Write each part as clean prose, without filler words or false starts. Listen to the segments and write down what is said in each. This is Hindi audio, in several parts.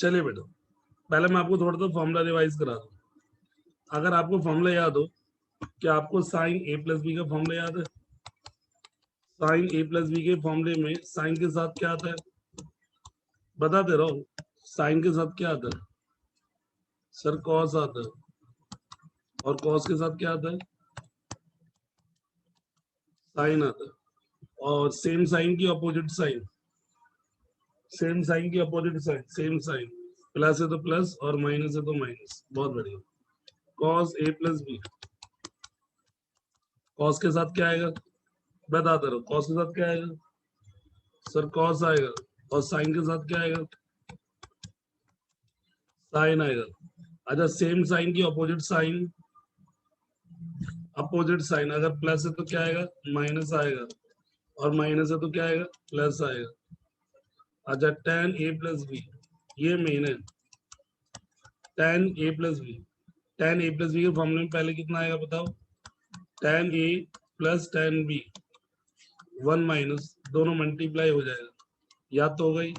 चलिए बेटा, पहले मैं आपको थोड़ा सा फॉर्मूला रिवाइज करा दूं। अगर आपको फॉर्मूला याद हो, क्या आपको साइन ए प्लस बी का फॉर्मूला याद है? साइन ए प्लस बी के फॉर्मूले में साइन के साथ क्या आता है? बताते रहो, साइन के साथ क्या आता है? सर कॉस आता है। और कॉस के साथ क्या आता है? साइन आता है। और सेम साइन की अपोजिट साइन, सेम साइन की opposite sign, same sign, plus है तो प्लस और माइनस है तो माइनस। बहुत बढ़िया। Cos A plus B, cos के साथ क्या आएगा? बताते रहो, कॉस के साथ क्या आएगा? सर कॉस आएगा। और साइन के साथ क्या आएगा? साइन आएगा। अच्छा, सेम साइन की अपोजिट साइन, अपोजिट साइन अगर प्लस है तो क्या आएगा? माइनस आएगा। और माइनस है तो क्या आएगा? प्लस आएगा। अच्छा, tan a प्लस बी, ये मेन है। tan a plus b, tan a plus b के फॉर्मूले में पहले कितना आएगा बताओ? tan a plus tan b, 1 minus, दोनों मल्टीप्लाई हो जाएगा। याद तो हो गई।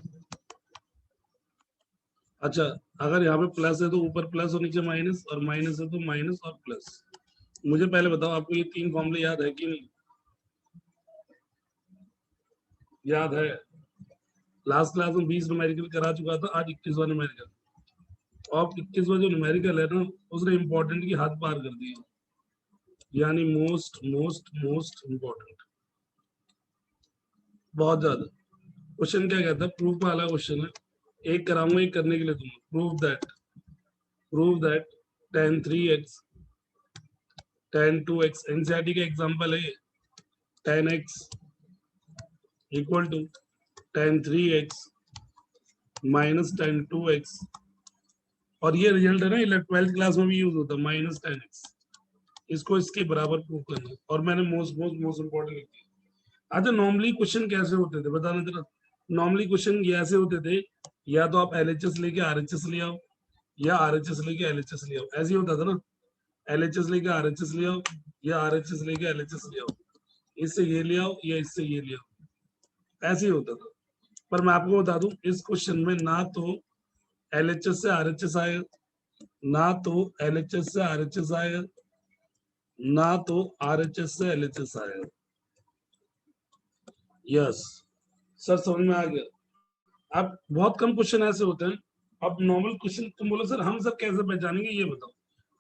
अच्छा, अगर यहाँ पे प्लस है तो ऊपर प्लस और नीचे माइनस, और माइनस है तो माइनस और प्लस। मुझे पहले बताओ, आपको ये तीन फॉर्मूले याद है कि नहीं? याद है? लास्ट क्लास में 20 न्यूमेरिकल करा चुका था, आज 21वां न्यूमेरिकल। और 21वां जो न्यूमेरिकल है ना, उसने इंपॉर्टेंट की हद पार कर दी है, यानी मोस्ट मोस्ट मोस्ट इंपॉर्टेंट, बहुत ज्यादा। क्वेश्चन क्या कहता है? प्रूफ वाला क्वेश्चन है। एक कराऊंगा, एक करने के लिए तुम prove that tan 3x tan 2x, NCERT का एग्जांपल है। tan x equal to tan 3x minus tan 2x, और ये रिजल्ट है ना, ये 12th क्लास में भी यूज होता है, माइनस tan x। इसको इसके बराबर प्रूव करना है, और मैंने मोस्ट मोस्ट मोस्ट इंपॉर्टेंट लिख दिया। अच्छा, नॉर्मली क्वेश्चन कैसे होते थे बताना जरा। नॉर्मली क्वेश्चन ये ऐसे होते थे, या तो आप एलएचएस लेके आरएचएस ले आओ, या आरएचएस लेके एलएचएस ले आओ। ऐसे ही होता था ना, एलएचएस लेके आरएचएस ले आओ, या आरएचएस लेके एलएचएस ले आओ। इससे ये ले आओ या इससे ये ले आओ, ऐसे ही होता था। पर मैं आपको बता दूं, इस क्वेश्चन में ना तो एलएचएस से आरएचएस आएगा, ना तो एलएचएस से आरएचएस आएगा, ना तो आरएचएस से एलएचएस आएगा। यस सर, समझ में आ गया। अब बहुत कम क्वेश्चन ऐसे होते हैं। अब नॉर्मल क्वेश्चन तुम बोलो सर हम सब कैसे पहचानेंगे, ये बताओ।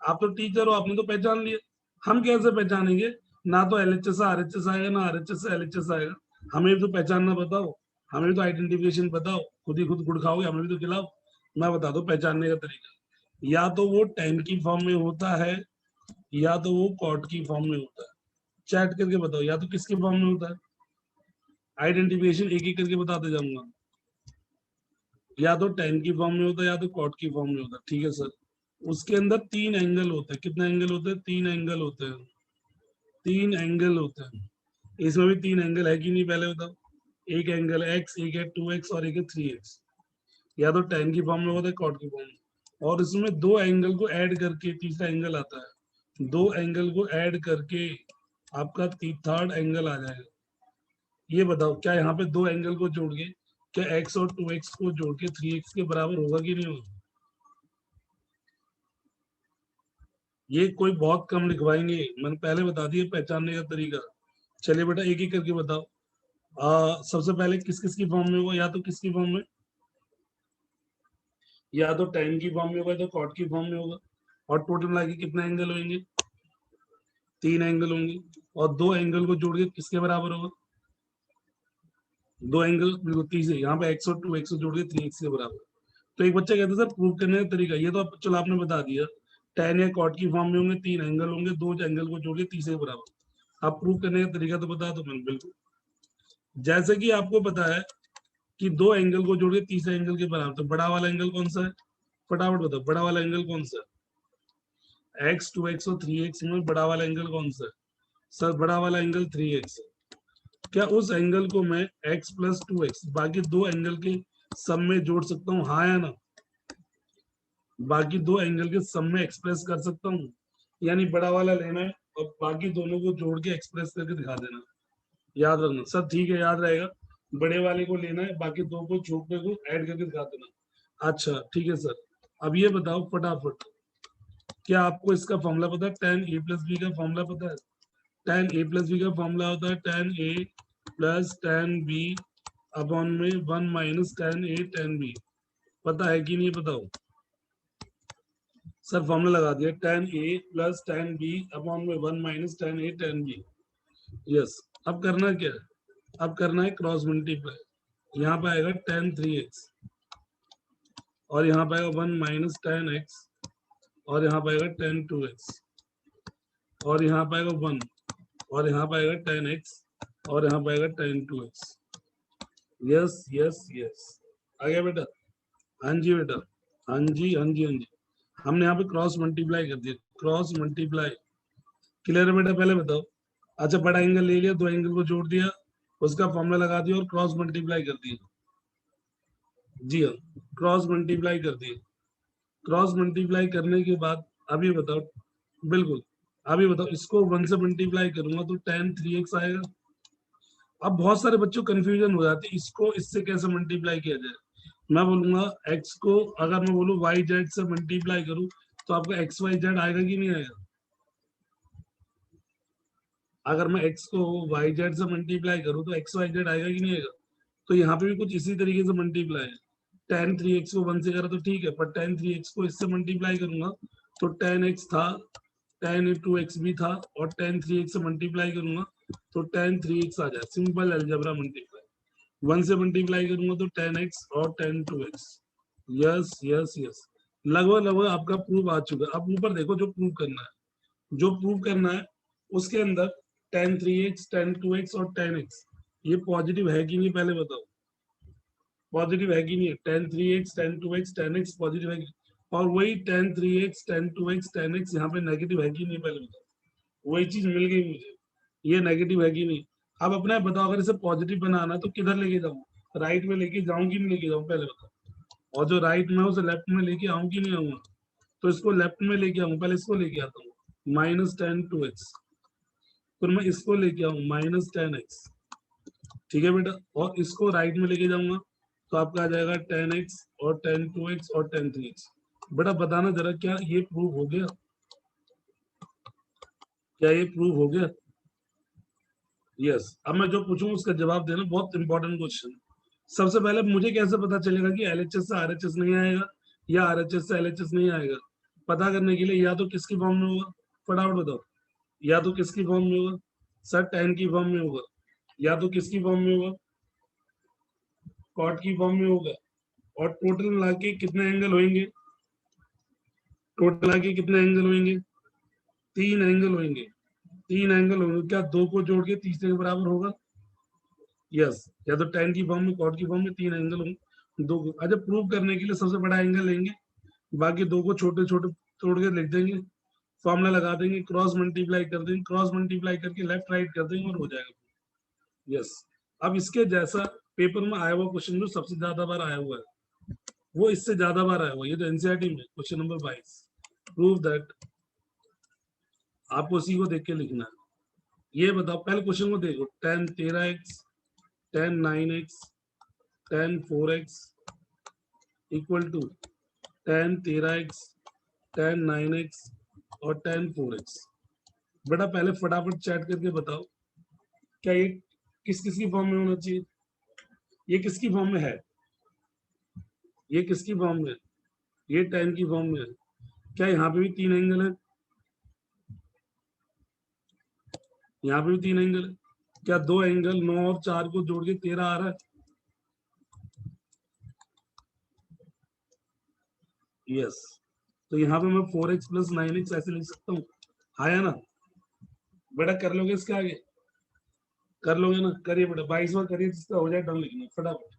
आप तो टीचर हो, आपने तो पहचान लिया, हम कैसे पहचानेंगे? ना तो एलएचएस से आरएचएस आएगा, ना आरएचएस से एलएचएस आएगा। हमें भी तो पहचानना बताओ, हमें भी तो आइडेंटिफिकेशन बताओ। खुद ही खुद गुड़ खाओगे, हमें भी तो खिलाओ। मैं बता दो पहचानने का तरीका। या तो वो tan की फॉर्म में होता है, या तो वो cot की फॉर्म में होता है। चैट करके बताओ, या तो किसके फॉर्म में होता है। आइडेंटिफिकेशन एक एक करके बताते जाऊंगा। या तो tan की फॉर्म में होता है, या तो cot की फॉर्म में होता है। ठीक है सर। उसके अंदर 3 एंगल होते हैं। कितने एंगल होते हैं? 3 एंगल होते हैं। 3 एंगल होते हैं। इसमें भी 3 एंगल है कि नहीं पहले बताओ। एक एंगल है x, एक है 2x और एक है 3x। या तो tan की फॉर्म में होता है, cot की फॉर्म में। और इसमें 2 एंगल को ऐड करके तीसरा एंगल आता है। 2 एंगल को ऐड करके आपका थर्ड एंगल आ जाएगा। ये बताओ, क्या यहाँ पे 2 एंगल को जोड़ के, क्या x और 2x को जोड़ के 3x के बराबर होगा कि नहीं होगा? ये कोई बहुत कम लिखवाएंगे, मैंने पहले बता दिया पहचानने का तरीका। चलिए बेटा, एक एक करके बताओ। सबसे पहले किस किस की फॉर्म में होगा? या तो किसकी फॉर्म में, या तो tan की फॉर्म में होगा, या तो cot की फॉर्म में होगा। और टोटल मिला के कितने एंगल होंगे? 3 एंगल होंगे। और 2 एंगल को जोड़ के किसके बराबर होगा? 2 एंगल बिल्कुल तीसरे, यहाँ पे x और 2x को जोड़ के 3x के बराबर। तो एक बच्चा कहता है सर प्रूव करने का तरीका, ये तो चलो आपने बता दिया। tan या cot की फॉर्म में होंगे, 3 एंगल होंगे, 2 एंगल को जोड़ के तीसरे के बराबर। आप प्रूव करने का तरीका तो बता दो मैंने। बिल्कुल, जैसे कि आपको पता है कि 2 एंगल को जोड़ के तीसरे एंगल के बराबर, तो बड़ा वाला एंगल कौन सा है? फटाफट बताओ, बड़ा वाला एंगल कौन सा है? x, 2x और 3x में बड़ा वाला एंगल कौन सा है? सर बड़ा वाला एंगल 3x है। क्या उस एंगल को मैं x प्लस 2x बाकी 2 एंगल के सम में जोड़ सकता हूँ, हाँ या ना? बाकी 2 एंगल के सम में एक्सप्रेस कर सकता हूँ, यानी बड़ा वाला लेना है और बाकी दोनों को जोड़ के एक्सप्रेस करके दिखा देना। याद रखना सर, ठीक है, याद रहेगा। बड़े वाले को लेना है, बाकी 2 को छोटे को ऐड करके दिखा देना। अच्छा ठीक है सर, अब ये बताओ फटाफट, क्या आपको इसका फॉर्मूला पता है? tan a प्लस बी का फॉर्मूला पता है? tan a प्लस बी का फॉर्मूला होता है tan a plus tan b upon में 1 minus tan a tan b। पता है कि नहीं बताओ? सर फॉर्मूला लगा दिया, tan a plus tan b upon में 1 minus tan a tan b। Yes, अब करना क्या है? अब करना है क्रॉस मल्टीप्लाई। यहाँ पे आएगा tan 3x और यहाँ पे आएगा 1 माइनस tan x और यहाँ पे आएगा tan 2x और यहाँ पे आएगा 1 और यहाँ पे आएगा tan x और यहाँ पे आएगा tan 2x। Yes yes yes, आ गया बेटा? हाँ जी बेटा, हाँ जी हाँ जी हाँ जी। हमने यहाँ पे क्रॉस मल्टीप्लाई कर दिया, क्रॉस मल्टीप्लाई। क्लियर है बेटा? पहले बताओ। अच्छा, बड़ा एंगल ले लिया, दो एंगल को जोड़ दिया, उसका फॉर्मूला लगा दिया और क्रॉस मल्टीप्लाई कर दिया। जी हाँ, क्रॉस मल्टीप्लाई कर दिया। क्रॉस मल्टीप्लाई करने के बाद अभी बताओ, बिल्कुल अभी बताओ, इसको 1 से मल्टीप्लाई करूंगा तो tan 3x आएगा। अब बहुत सारे बच्चों कंफ्यूजन हो जाते हैं, इसको इससे कैसे मल्टीप्लाई किया जाए। मैं बोलूंगा x को अगर मैं बोलूं y z से मल्टीप्लाई करूं तो आपका x y z आएगा कि नहीं आएगा? अगर मैं x को y z से मल्टीप्लाई करूं तो x y z आएगा कि नहीं आएगा? तो यहाँ पे भी कुछ इसी तरीके से मल्टीप्लाई है। tan 3x को 1 से करा तो ठीक है, पर tan 3x को इससे मल्टीप्लाई करूंगा तो tan x था, tan 2x भी था और tan 3x से मल्टीप्लाई करूंगा तो tan 3x आ जाए। Simple algebra multiply. 1 से मल्टीप्लाई करूंगा तो tan x और tan 2x। Yes yes yes, लगभग लगभग आपका प्रूफ आ चुका है। अब ऊपर देखो, जो प्रूफ करना है, जो प्रूव करना है उसके अंदर tan 3x tan 2x और tan x ये पॉजिटिव है कि नहीं पहले बताओ? पॉजिटिव है कि नहीं है? tan 3x tan 2x tan x positive है कि? और वही tan 3x tan 2x tan x यहाँ पे नेगेटिव है कि नहीं पहले बताओ? वही चीज मिल गई मुझे, ये नेगेटिव है कि नहीं? अब अपना बताओ, अगर इसे पॉजिटिव बनाना है तो किधर लेके जाऊँ? राइट में लेके जाऊँ कि नहीं लेके जाऊँ पहले बताओ? और जो राइट में है उसे लेफ्ट में लेके आऊँ कि नहीं आऊंगा? तो इसको लेफ्ट में लेके आऊँ, पहले इसको लेके आता हूँ माइनस tan 2x, फिर मैं इसको लेके आऊँ माइनस tan x। ठीक है बेटा, और इसको राइट में लेके जाऊंगा तो आपका आ जाएगा tan x और tan 2x और tan 3x। बेटा बताना जरा, क्या ये प्रूव हो गया? क्या ये प्रूव हो गया? यस। अब मैं जो पूछूं उसका जवाब देना, बहुत इंपॉर्टेंट क्वेश्चन। सबसे पहले मुझे कैसे पता चलेगा कि एलएचएस से आरएचएस नहीं आएगा या आरएचएस से एलएचएस नहीं आएगा? पता करने के लिए या तो किसकी फॉर्म में होगा, फटाफट बताओ, या तो किसकी फॉर्म में होगा? सर tan की फॉर्म में होगा, या तो किसकी फॉर्म में होगा? cot की फॉर्म में होगा। और टोटल मिला के कितने एंगल होंगे? टोटल मिला के कितने एंगल होंगे? 3 एंगल होंगे। 3 एंगल होंगे, क्या दो को जोड़ के तीसरे के बराबर होगा? यस, या तो tan की फॉर्म में cot की फॉर्म में 3 एंगल होंगे, दो को। अच्छा, प्रूव करने के लिए सबसे बड़ा एंगल लेंगे, बाकी दो को छोटे छोटे तोड़ के लिख देंगे, फॉर्मूला लगा देंगे, क्रॉस मल्टीप्लाई कर देंगे, क्रॉस मल्टीप्लाई करके लेफ्ट राइट कर देंगे और हो जाएगा। यस। अब इसके जैसा पेपर में आया हुआ क्वेश्चन जो सबसे ज्यादा बार आया हुआ है, वो इससे ज्यादा बार आया हुआ है, ये तो एनसीईआरटी में क्वेश्चन नंबर 22। Prove that. आपको उसी को देख के लिखना है। ये बताओ, पहले क्वेश्चन को देखो, tan 13x tan 9x tan 4x equal to tan 13x tan 9x और tan 4x। बेटा पहले फटाफट चैट करके बताओ, क्या ये किस किस की फॉर्म में होना चाहिए? ये किसकी फॉर्म में है? ये किसकी फॉर्म में है? ये tan की फॉर्म में है। क्या यहाँ पे भी 3 एंगल है? यहाँ पे भी 3 एंगल है। क्या दो एंगल 9 और 4 को जोड़ के 13 आ रहा है? यस। तो यहाँ पे मैं 4x प्लस 9x ऐसे लिख सकता हूँ, आया ना? बेटा कर लोगे इसके आगे? कर लोगे ना? करिए बेटा, 22वां करिए, जिसका हो जाए डन लिखना फटाफट।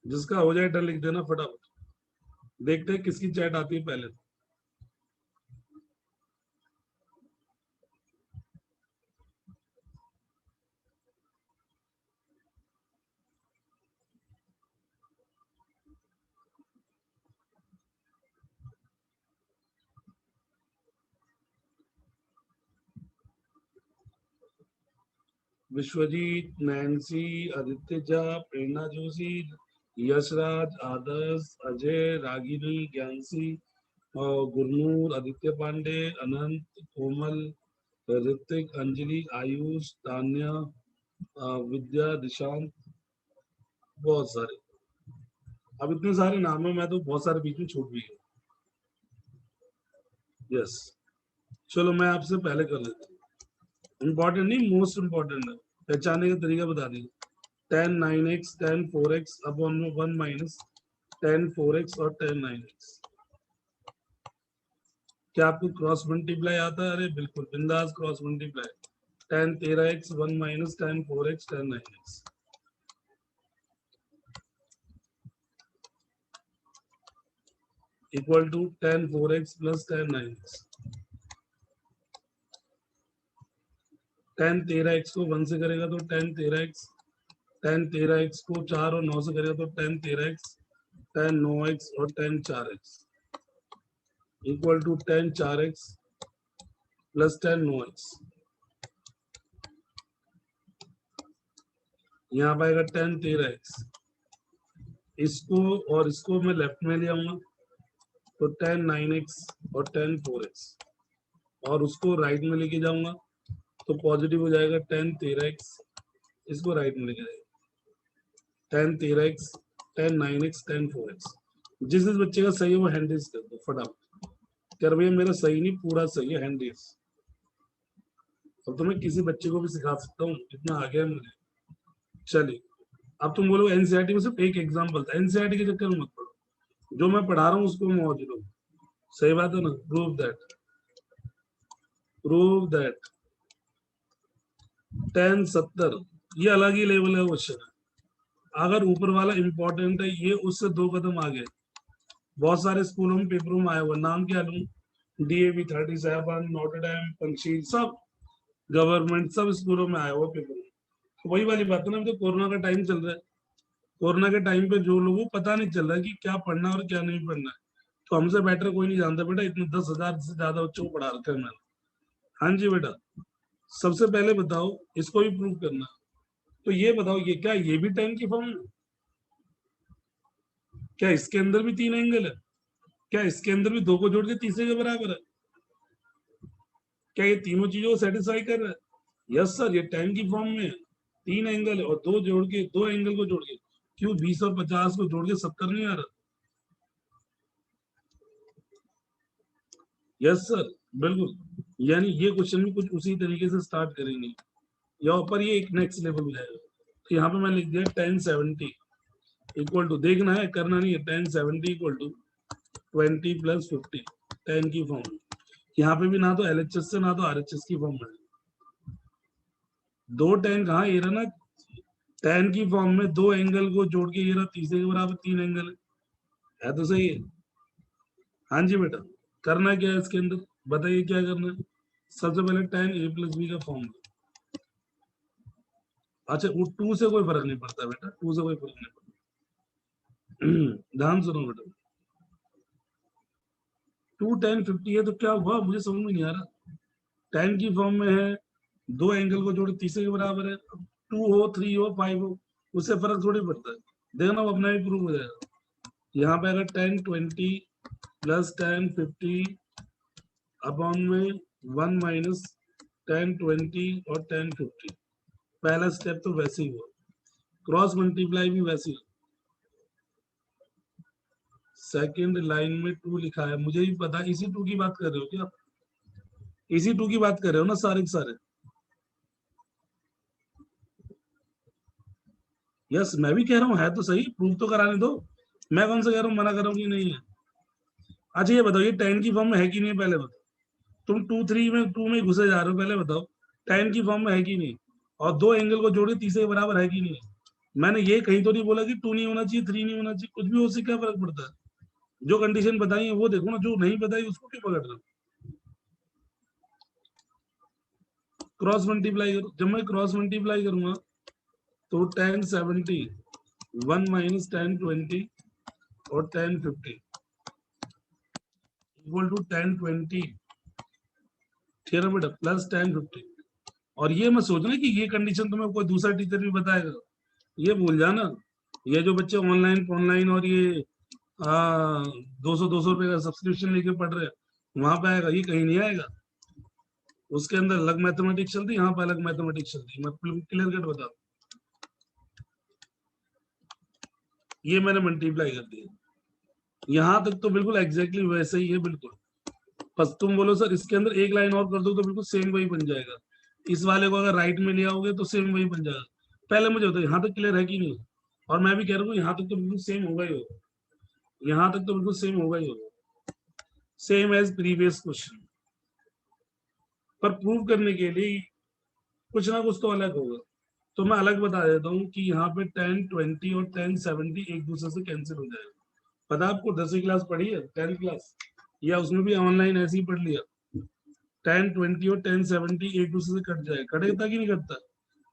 जिसका हो जाए डन लिख देना फटाफट। देखते हैं किसकी चैट आती है पहले। विश्वजीत, नैन्सी, आदित्य झा, प्रेरणा जोशी, यशराज, आदर्श, अजय, रागिनी, ज्ञानसी, गुरनूर, आदित्य पांडे, अनंत, कोमल, ऋतिक, अंजलि, आयुष, तान्या, विद्या, दिशांत, बहुत सारे। अब इतने सारे नाम है, मैं तो बहुत सारे बीच में छूट भी गए। यस, चलो मैं आपसे पहले कर लेता हूँ। इम्पोर्टेंट नहीं, मोस्ट इम्पोर्टेंट है, पहचानने का तरीका बता दीजिए। tan 9x tan 4x upon में 1 माइनस tan 4x और tan 9x। क्या आपको क्रॉस मल्टीप्लाई आता है? अरे बिल्कुल बिंदास cross multiply. tan 13x 1 minus tan 4x tan 9x equal to tan 4x plus tan 9x। tan 13x को 1 से करेगा तो tan 13x, tan 13x को 4 और 9 से करेगा तो tan 13x, tan 9x और tan 4x equal to tan 4x plus tan 9x। यहाँ पाएगा tan 13x, इसको और इसको मैं लेफ्ट में ले आऊंगा तो tan 9x और tan 4x, और उसको राइट में लेके जाऊंगा तो पॉजिटिव हो जाएगा tan 13x, इसको राइट में लेके जाएगा tan 13x tan 9x tan 4x। जिस बच्चे का सही है वो हैंड रेज कर दो फटाफट। कर भैया मेरा सही नहीं पूरा सही है, हैंड रेज। अब तो मैं किसी बच्चे को भी सिखा सकता हूँ, इतना आ गया मुझे। चलिए, अब तुम बोलो एनसीईआरटी में सिर्फ एक एग्जाम्पल था, एनसीईआरटी के चक्कर में मत पड़ो, जो मैं पढ़ा रहा हूँ उसको मौज लो। सही बात है ना? प्रूव दैट tan 70 ये अलग ही लेवल है क्वेश्चन है। अगर ऊपर वाला इंपॉर्टेंट है, ये उससे 2 कदम आगे। बहुत सारे स्कूलों में पेपरों में आया हुआ, नाम क्या लूं? DAV 37, नोटरडेम, पंचशील, सब गवर्नमेंट सब स्कूलों में आया हुआ पेपर में। तो वही वाली बात है ना, तो कोरोना का टाइम चल रहा है। कोरोना के टाइम पे जो लोगों को पता नहीं चल रहा है कि क्या पढ़ना है और क्या नहीं पढ़ना है, तो हमसे बेटर कोई नहीं जानता बेटा, इतने 10,000 से ज्यादा बच्चों को पढ़ा रखा है मैंने। हाँ जी बेटा, सबसे पहले बताओ, इसको भी प्रूव करना। तो ये बताओ, ये क्या ये भी tan की फॉर्म है? क्या इसके अंदर भी 3 एंगल है? क्या इसके अंदर भी 2 को जोड़ के तीसरे के बराबर है? क्या ये तीनों चीजों को सेटिस्फाई कर रहा है? यस सर, ये tan की फॉर्म में है। 3 एंगल है और 2 जोड़ के, 2 एंगल को जोड़ के, क्यों 20 और 50 को जोड़ के 70 नहीं आ रहा? यस सर, बिल्कुल। यानी ये क्वेश्चन भी कुछ उसी तरीके से स्टार्ट करेंगे, यहाँ पर ये एक नेक्स्ट लेवल हो जाएगा। तो यहाँ पे मैं लिख दिया tan 70 इक्वल टू, देखना है करना नहीं है, tan 70 equal to 20 plus 50 tan की फॉर्म। यहाँ पे भी ना तो LHS से ना तो RHS की फॉर्म है। 2 tan कहाँ, ये रहा ना, tan की फॉर्म में 2 एंगल को जोड़ के ये रहा तीसरे के बराबर 3 एंगल है तो सही है। हाँ जी बेटा, करना क्या है इसके अंदर, बताइए क्या करना है। सबसे पहले tan A प्लस B का फॉर्म। अच्छा, वो 2 से कोई फर्क नहीं पड़ता बेटा, 2 से कोई फर्क नहीं पड़ता। ध्यान सुनो बेटा, 2 tan 50 है तो क्या हुआ, मुझे समझ में नहीं आ रहा। tan की फॉर्म में है, 2 एंगल को जोड़े तीसरे के बराबर है। 2 हो 3 हो 5 हो, उससे फर्क थोड़ी पड़ता है। देखना वो अपना भी प्रूव हो जाएगा। यहाँ पे अगर tan 20 प्लस tan 50 अपॉन में 1 माइनस tan 20 और tan 50, पहला स्टेप तो वैसे ही हुआ, क्रॉस मल्टीप्लाई भी वैसे ही। सेकंड लाइन में 2 लिखा है, मुझे भी पता, इसी 2 की बात कर रहे हो क्या? इसी 2 की बात कर रहे हो ना सारे के सारे? यस, मैं भी कह रहा हूँ है तो सही, प्रूफ तो कराने दो। मैं कौन सा कह रहा हूँ, मना कर रहा हूँ कि नहीं है? अच्छा ये बताओ, ये tan की फॉर्म में है कि नहीं, पहले बताओ। तुम 2 में घुसे जा रहे हो, पहले बताओ tan की फॉर्म में है कि नहीं, और 2 एंगल को जोड़े तीसरे के बराबर है कि नहीं। मैंने ये कहीं तो नहीं बोला कि 2 नहीं होना चाहिए, 3 नहीं होना चाहिए, कुछ भी, उससे क्या फर्क पड़ता है। जो कंडीशन बताई है वो देखो ना, जो नहीं बताई उसको क्यों पकड़ रहे हो। क्रॉस मल्टीप्लाई करो, जब मैं क्रॉस मल्टीप्लाई करूंगा तो tan 70 1 माइनस tan 20 और tan 50 इक्वल टू tan 20, ठीक है बेटा, प्लस tan 50 और ये मत सोचना कि ये कंडीशन तुम्हें कोई दूसरा टीचर भी बताएगा, ये भूल जाना। ये जो बच्चे ऑनलाइन और ये 200 रुपए का सब्सक्रिप्शन लेके पढ़ रहे हैं, वहां पे आएगा, ये कहीं नहीं आएगा। उसके अंदर अलग मैथमेटिक्स चलती, यहाँ पे अलग मैथमेटिक्स चलती, मैं क्लियर कट बता, ये मैंने मल्टीप्लाई कर दिया। यहाँ तक तो बिल्कुल एग्जैक्टली वैसे ही है बिल्कुल। बस तुम बोलो सर इसके अंदर एक लाइन और कर दो तो बिल्कुल सेम वही बन जाएगा। इस वाले को अगर राइट में ले आओगे तो सेम वही बन जाएगा। पहले मुझे बताओ यहाँ तक क्लियर है कि नहीं? और मैं भी कह रहा हूँ यहाँ तक तो बिल्कुल सेम होगा ही होगा, यहाँ तक तो बिल्कुल सेम होगा ही होगा, सेम एज प्रीवियस क्वेश्चन। पर प्रूव करने के लिए कुछ ना कुछ तो अलग होगा। तो मैं अलग बता देता हूँ कि यहाँ पे 10, 20 और 10, 70 एक दूसरे से कैंसिल हो जाएगा। पता आपको 10वीं क्लास पढ़ी है, 10th क्लास, या उसमें भी ऑनलाइन ऐसे ही पढ़ लिया? 10, 20 और 10, 70 एक दूसरे से कट जाए, कटेगा कि नहीं कटता?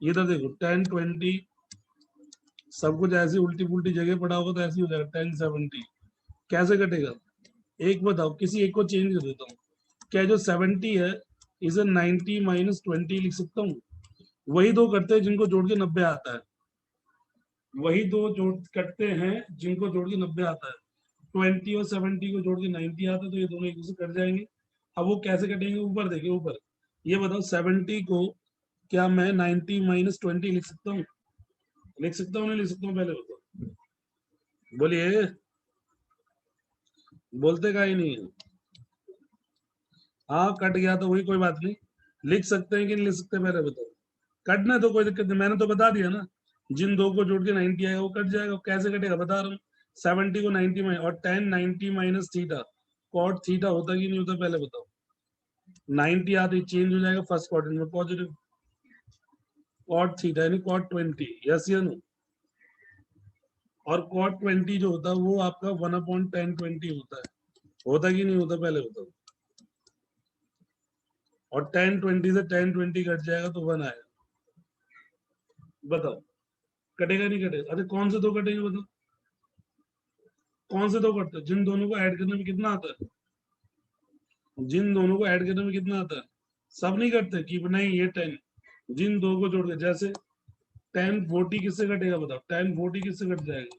ये तो देखो 10, 20 सब कुछ ऐसी उल्टी पुल्टी जगह पड़ा होगा तो ऐसे ही हो जाएगा 10, 70 कैसे कटेगा? एक बताओ, किसी एक को चेंज कर देता हूँ। क्या जो 70 है इसे 90 माइनस 20 लिख सकता हूँ? वही दो करते हैं जिनको जोड़ के 90 आता है, वही दो जोड़ करते हैं जिनको जोड़ के 90 आता है। 20 और 70 को जोड़ के 90 आता है, तो ये दोनों एक दूसरे कट जाएंगे। अब वो कैसे कटेंगे? ऊपर देखिए, ऊपर ये बताओ 70 को क्या मैं 90 माइनस 20 लिख सकता हूँ? लिख सकता हूँ नहीं लिख सकता हूँ? पहले बताओ, बोलिए, बोलते का ही नहीं है। हाँ कट गया तो वही, कोई बात नहीं, लिख सकते हैं कि नहीं लिख सकते पहले बताओ। कटना तो कोई दिक्कत नहीं, मैंने तो बता दिया ना, जिन दो को जोड़ के 90 आएगा वो कट जाएगा। कैसे कटेगा बता रहा हूँ, 70 को 90 में और 10 90 माइनस थीटा, कॉट थीटा होता कि नहीं होता पहले बताओ? 90 आते ही चेंज हो जाएगा फर्स्ट क्वाड्रेंट में पॉजिटिव, कॉट थीटा यानी कॉट 20, यस या नो? और कॉट 20 जो होता है वो आपका 1/1020 होता कि नहीं होता पहले बताओ? और 1020 से 1020 कट जाएगा तो 1 आएगा। बताओ कटेगा नहीं कटेगा? अरे कौन से दो कटेंगे बताओ, कौन से दो कटते हैं? जिन दोनों को ऐड करने में कितना आता है, जिन दोनों को ऐड करने में कितना आता है? सब नहीं कटते कि नहीं ये 10, जिन दो को जोड़ के, जैसे 1040 किससे कटेगा बताओ? 1040 किससे कट जाएगा?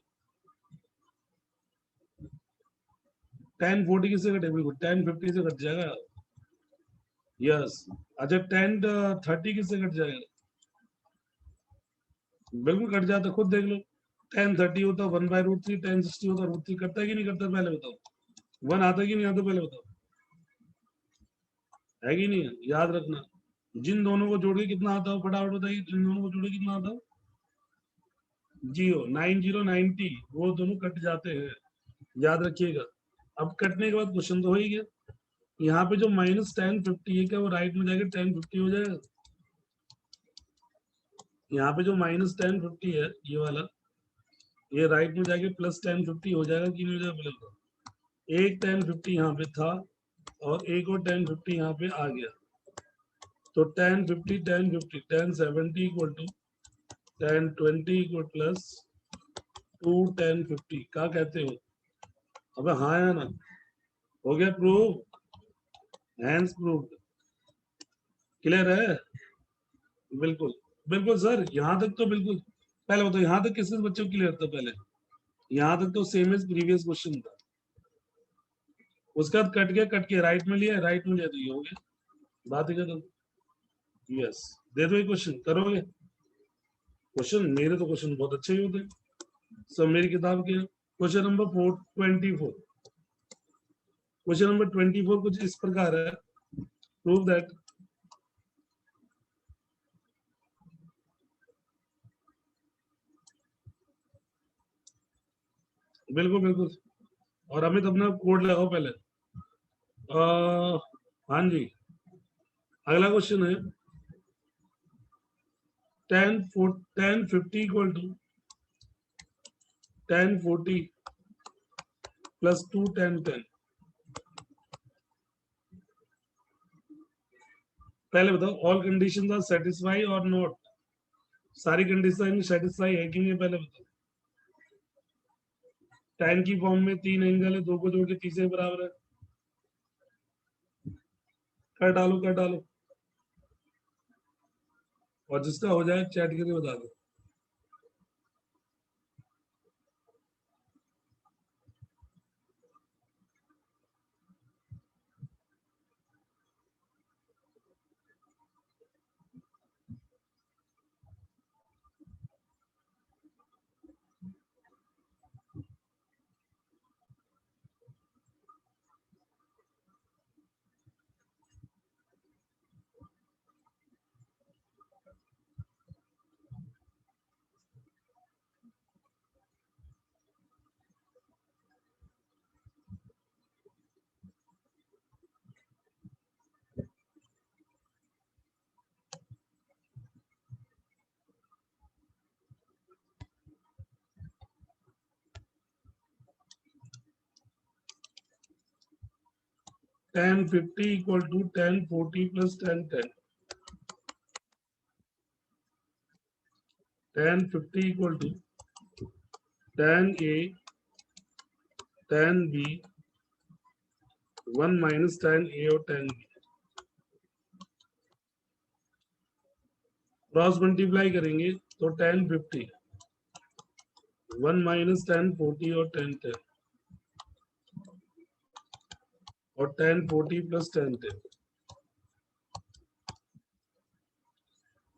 1040 किससे कटेगा? बिल्कुल 1050 से कट जाएगा, यस। अच्छा 1030 किससे कट जाएगा? बिल्कुल कट जाता, खुद देख लो। 1030 होता 1/√3, 1060 होता √3, कटता है कि नहीं करता पहले बताओ? 1 आता है कि नहीं आता पहले बताओ? है कि नहीं है? याद रखना, जिन दोनों को जोड़ के कितना आता हो फटाफट बताइए, जिन दोनों को जोड़ के कितना आता हो? 90 वो दोनों कट जाते हैं, याद रखिएगा। अब कटने के बाद क्वेश्चन तो हो ही गया। यहाँ पे जो -1050 है क्या वो राइट में जाके 1050 हो जाएगा? यहाँ पे जो -1050 है ये वाला, ये राइट में जाके +1050 हो जाएगा कि नहीं हो जाएगा बोले तो? एक 1050 यहाँ पे था और एक और 1050 यहाँ पे आ गया, तो 1050 1050 1070 इक्वल टू 1020 इक्वल +2 1050, क्या कहते हो? अबे हाँ या ना? हो गया प्रूव, हैंड्स प्रूव्ड, क्लियर है? बिल्कुल बिल्कुल सर, यहाँ तक तो बिल्कुल। पहले बताओ यहाँ तक किस किस बच्चों को क्लियर था पहले? यहाँ तक तो सेम एज प्रीवियस क्वेश्चन था। उसके बाद कट के राइट में लिया, राइट में लिया तो ये हो गया, बात ही खत्म। यस, दे दो ये क्वेश्चन, करोगे? क्वेश्चन मेरे तो क्वेश्चन बहुत अच्छे ही होते हैं सब, मेरी किताब के। क्वेश्चन नंबर 24, क्वेश्चन नंबर 24 कुछ इस प्रकार है, प्रूव दैट, बिल्कुल बिल्कुल। और अमित अपना कोड लगाओ पहले। हाँ जी, अगला क्वेश्चन है 1050 इक्वल टू 1040 +2 1010। पहले बताओ ऑल कंडीशन आर सेटिस्फाई और नॉट, सारी कंडीशन सेटिस्फाई है कि नहीं पहले बताओ? tan की फॉर्म में 3 एंगल है, 2 को जोड़ के तीसरे बराबर है, कर डालो कर डालो। और जिसका हो जाए चैट करके बता दो। tan 50 equal to tan 40 plus tan 10. Tan 50 equal to tan A tan B 1 minus tan A और tan B। क्रॉस मल्टीप्लाई करेंगे तो tan 50 1 minus tan 40 और tan 10 और tan 40 plus tan 10।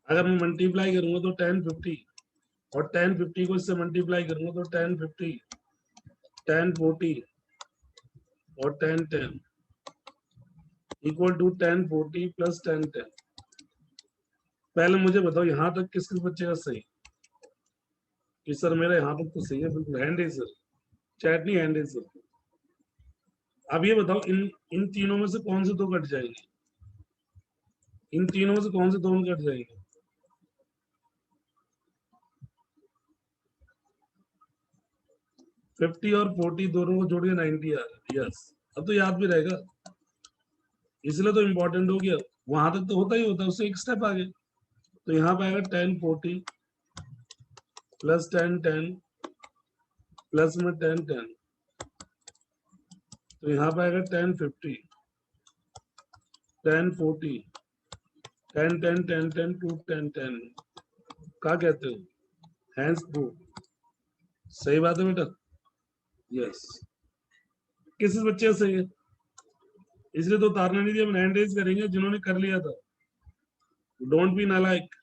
अगर मैं मल्टीप्लाई करूंगा तो tan 50 और tan 50 को इससे मल्टीप्लाई करूंगा तो tan 50 tan 40 और tan 10 equal to tan 40 plus tan 10। पहले मुझे बताओ यहाँ तक किस किस बच्चे का सही कि सर मेरा यहाँ तक तो सही है, बिल्कुल हैंड है सर, चैट नहीं हैंड है सर। अब ये बताओ इन इन तीनों में से कौन से दो कट जाएंगे, इन तीनों में से कौन से दोनों कट जाएंगे? फिफ्टी और 40 दोनों को जोड़ के 90 आ रहा है। यस, अब तो याद भी रहेगा, इसलिए तो इम्पोर्टेंट हो गया। वहां तक तो होता ही होता है, उससे एक स्टेप आगे। तो यहाँ पे आएगा tan 40 प्लस tan 10 प्लस में tan 10, तो यहाँ पे आएगा tan 50 tan 40 tan 10 tan 10 to tan 10। क्या कहते हो? Hence proof. सही बात है बेटा। यस, किस बच्चे का सही है, इसलिए तो उतारना नहीं दिया, हम हैंड रेज करेंगे जिन्होंने कर लिया था। डोंट बी नालायक।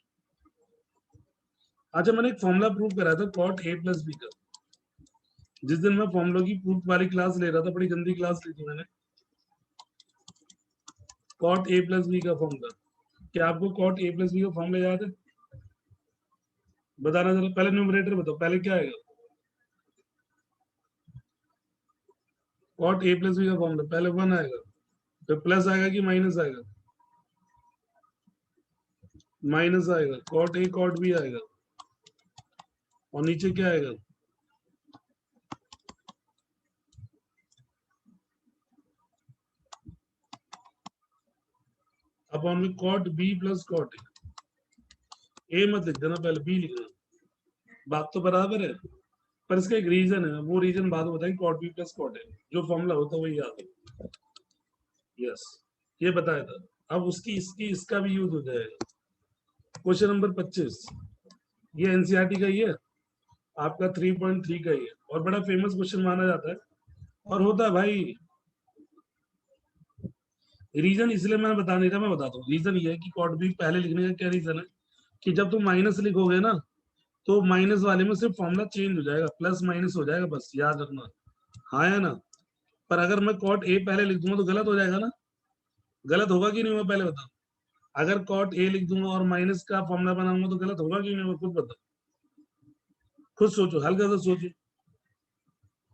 अच्छा, मैंने एक फॉर्मूला प्रूव करा था cot a प्लस b का। जिस दिन मैं फॉर्मूला की प्रूफ वाली क्लास ले रहा था, बड़ी गंदी क्लास ली थी मैंने। cot a प्लस b का फॉर्मूला, क्या आपको cot a प्लस b का फॉर्मूला याद है? बताना जरा, पहले न्यूमरेटर बताओ, पहले क्या आएगा? cot a प्लस b का फॉर्मूला पहले 1 आएगा, फिर प्लस आएगा कि माइनस आएगा? माइनस आएगा, cot a cot b आएगा, और नीचे क्या आएगा? अपॉन में cot b plus cot a मत लिख देना, पहले b लिखना। बात तो बराबर है, पर इसका एक रीजन है, वो रीजन बाद में बताएंगे। cot b plus cot a, जो फॉर्मूला होता है वही याद है। यस, ये बताया था। अब उसकी इसकी इसका भी यूज हो जाएगा। क्वेश्चन नंबर 25, ये एनसीईआरटी का ही है, आपका 3.3 का ही है, और बड़ा फेमस क्वेश्चन माना जाता है, और होता है भाई। रीजन इसलिए मैं बता नहीं रहा, मैं बताता हूँ। रीजन ये है कि कॉट बी पहले लिखने का क्या रीजन है कि जब तुम माइनस लिखोगे ना, तो माइनस वाले में सिर्फ फॉर्मूला चेंज हो जाएगा, प्लस माइनस हो जाएगा, बस याद रखना। हाँ या ना? पर अगर मैं कॉट ए पहले लिख दूंगा तो गलत हो जाएगा ना? गलत होगा कि नहीं होगा, पहले बताओ। अगर कॉट ए लिख दूंगा और माइनस का फॉर्मूला बनाऊंगा तो गलत होगा कि नहीं होगा, खुद बताओ, खुद सोचो, हल्का सा सोचो।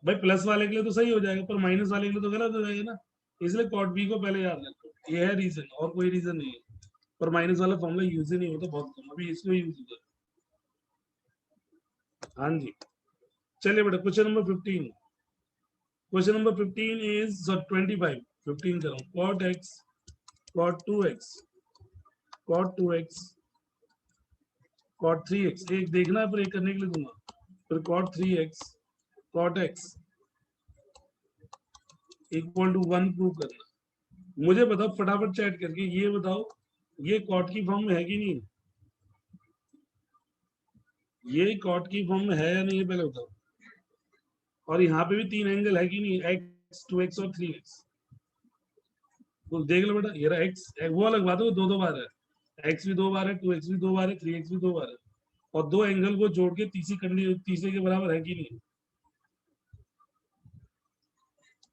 भाई प्लस वाले के लिए तो सही हो जाएगा, पर माइनस वाले के लिए तो गलत हो जाएगा ना। इसलिए कॉट बी को पहले याद रखो, ये है रीजन, और कोई रीजन नहीं है। पर माइनस वाला फॉर्मूला यूज ही नहीं होता, बहुत कम, अभी इसको यूज होता है। हाँ जी, चलिए बेटा, question number 15। Question number 15 is 25, 15 करो। cot x cot 2x cot 2x cot 3x, एक देखना है, पर एक करने के लिए दूंगा। फिर cot 3x cot x equal to 1 prove करना। मुझे बताओ फटाफट चैट करके, ये बताओ ये कॉट की फॉर्म में है कि नहीं? ये कॉट की फॉर्म में है या नहीं, ये पहले बताओ। और यहाँ पे भी 3 एंगल है कि नहीं, x 2x और 3x। तो देख लो बेटा, ये रहा x, वो अलग बात है, वो दो बार है, x भी 2 बार है, 2x भी 2 बार है, 3x भी 2 बार है। और दो एंगल को जोड़ के तीसरे के बराबर है कि नहीं।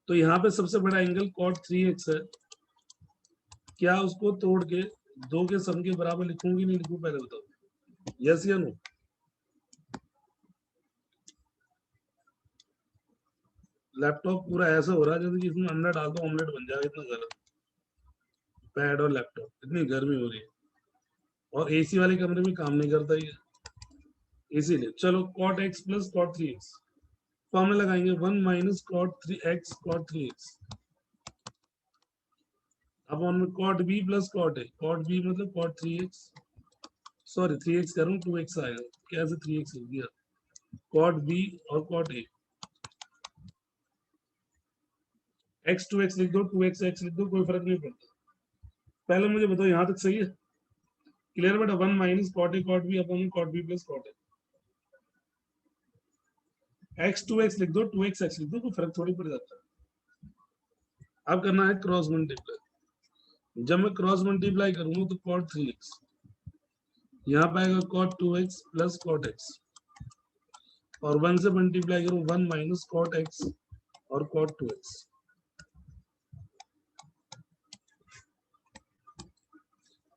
तो यहाँ पे सबसे बड़ा एंगल cot 3x है, क्या उसको तोड़ के दो के सम के बराबर लिखूंगी नहीं लिखूं, पहले बताओ, यस या नो। लैपटॉप पूरा ऐसा हो रहा है जैसे कि इसमें अंडा डाल दो ऑमलेट बन जाएगा, इतना गर्म पैड और लैपटॉप, इतनी गर्मी हो रही है। और एसी वाले कमरे में काम नहीं करता ये, इसीलिए। चलो cot x plus cot 3x, formula लगाएंगे 1 minus cot 3x cot 3x अब on में cot b plus cot a, cot b मतलब cot 3x, सॉरी 3x करूं 2x आएगा, कैसे 3x लिख दिया, cot b और cot a, x 2x लिख दो, 2x x लिख दो, कोई फर्क नहीं पड़ता। पहले मुझे बताओ यहां तक सही है, क्लियर बेटा। 1 minus cot a cot b upon cot b plus cot a, x 2x लिख दो, 2x x लिख दो, कोई फर्क थोड़ी पड़ जाता है। अब करना है क्रॉस मल्टीप्लाई, जब मैं क्रॉस मल्टीप्लाई करूंगा तो cot 3x, यहाँ पे आएगा cot 2x plus cot x, और 1 से मल्टीप्लाई करूं 1 माइनस cot x और cot 2x।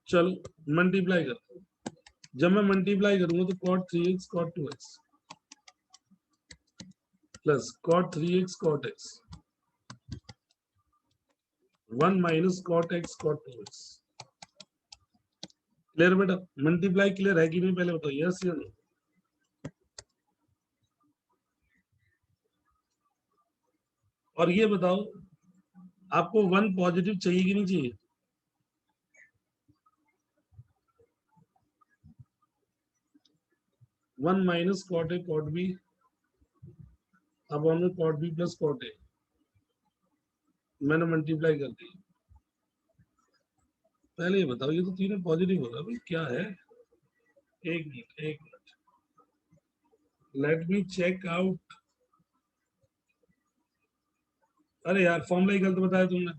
चलो मल्टीप्लाई करते हैं, जब मैं मल्टीप्लाई करूंगा तो cot 3x cot 2x plus cot 3x cot x, 1 minus cot x cot 2x। Clear बेटा, मल्टीप्लाई क्लियर है कि नहीं, पहले बताओ यस या नो। और ये बताओ आपको 1 पॉजिटिव चाहिए कि नहीं चाहिए, 1 minus cot a cot b अब ऑन में cot b plus cot a, मैंने मल्टीप्लाई कर दी। पहले ये बताओ, ये तो तीनों पॉजिटिव हो रहा है भाई, क्या है, एक minute let me check out. अरे यार फॉर्मूला ही गलत बताया तुमने,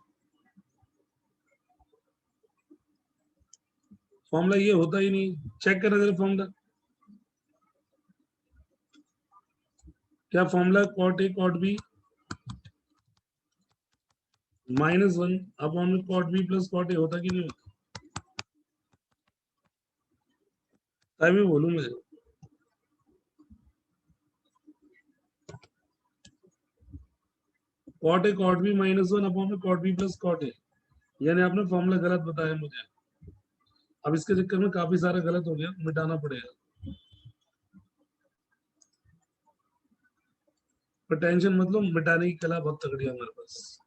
फॉर्मूला ये होता ही नहीं, चेक करा जरा फॉर्मूला, क्या formula cot a cot b minus 1 upon में cot b plus cot a होता कि नहीं होता, तभी बोलूं मैं। cot a cot b minus 1 upon में cot b plus cot a, यानी आपने फॉर्मूला गलत बताया मुझे। अब इसके चक्कर में काफी सारा गलत हो गया, मिटाना पड़ेगा, पर टेंशन मतलब मिटाने की कला बहुत तगड़ी है हमारे पास।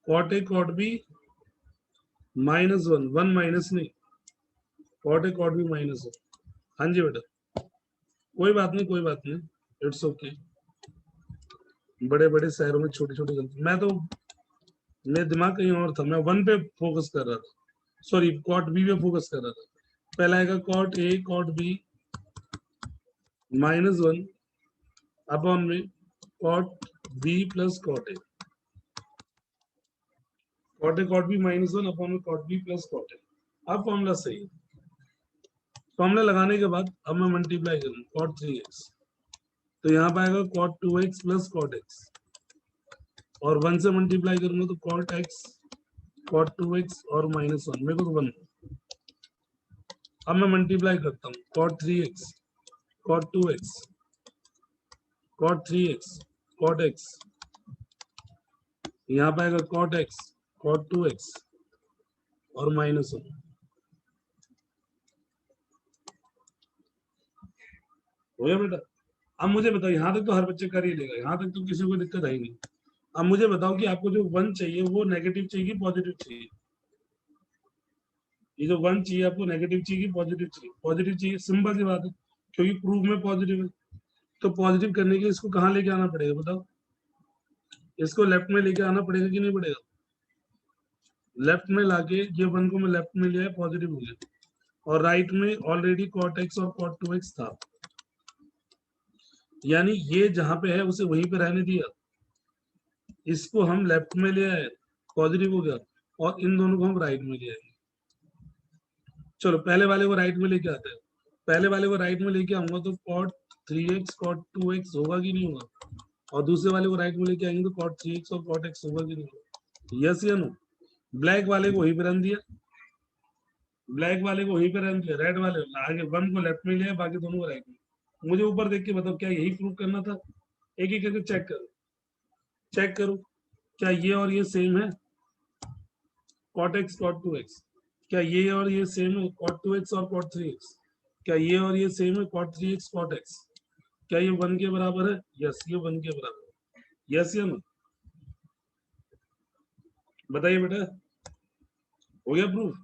cot a cot b minus 1, 1 minus नहीं, cot a cot b minus 1। हाँ जी बेटा, कोई बात नहीं कोई बात नहीं, इट्स ओके। बड़े बड़े शहरों में छोटी छोटी गलती, मैं तो मेरा दिमाग कहीं और था, मैं 1 पे फोकस कर रहा था, सॉरी cot b पे फोकस कर रहा था। पहला आएगा cot a cot b minus 1 upon में cot b plus cot a, cot a cot b minus 1 upon में cot b plus cot a। अब फॉर्मूला सही है, फॉर्मूला लगाने के बाद अब मैं मल्टीप्लाई करूँ cot 3x, तो यहाँ पे आएगा cot 2x plus cot x, और 1 से मल्टीप्लाई करूंगा तो cot x cot 2x और माइनस 1, मेरे को तो 1। अब मैं मल्टीप्लाई करता हूँ cot 3x cot 2x cot 3x cot x, यहाँ पे आएगा cot x cot 2x और माइनस 1। हो गया बेटा। अब मुझे बताओ, यहाँ तक तो हर बच्चे कर ही लेगा, यहाँ तक तो किसी को दिक्कत आई नहीं। अब मुझे बताओ कि आपको जो 1 चाहिए वो नेगेटिव चाहिए पॉजिटिव चाहिए, ये जो 1 चाहिए आपको नेगेटिव चाहिए पॉजिटिव चाहिए, पॉजिटिव चाहिए, सिंपल सी बात है, क्योंकि प्रूफ में पॉजिटिव है। तो पॉजिटिव करने के लिए इसको कहाँ लेके आना पड़ेगा बताओ, इसको लेफ्ट में लेके आना पड़ेगा कि नहीं पड़ेगा, लेफ्ट में लाके ये 1 को मैं लेफ्ट में लिया है, पॉजिटिव हो गया, और राइट में ऑलरेडी cot x और cot 2x था, यानी ये जहां पे है उसे वहीं पे रहने दिया, इसको हम लेफ्ट में ले आए, पॉजिटिव हो गया, और इन दोनों को हम राइट में ले आएंगे। चलो पहले वाले को राइट में लेके आते हैं। पहले वाले को राइट में लेके आऊंगा तो cot 3x cot 2x होगा कि नहीं होगा, और दूसरे वाले को राइट में लेके आएंगे तो cot 3x और cot x होगा कि नहीं होगा, यस या नो। ब्लैक वाले को वहीं पे रन दिया, ब्लैक वाले को वहीं पे रन दिया, रेड वाले आगे 1 को लेफ्ट में लिया, बाकी दोनों को राइट में। मुझे ऊपर देख के बताओ क्या यही प्रूव करना था? एक एक करके चेक करो, चेक करो क्या ये और ये सेम है, cot x cot 2x, क्या ये और ये सेम है cot 2x और cot 3x, क्या ये और ये सेम है cot 3x cot x, क्या ये 1 के बराबर है? यस, ये 1 के बराबर है, यस या नो, बताइए बेटा, हो गया प्रूफ?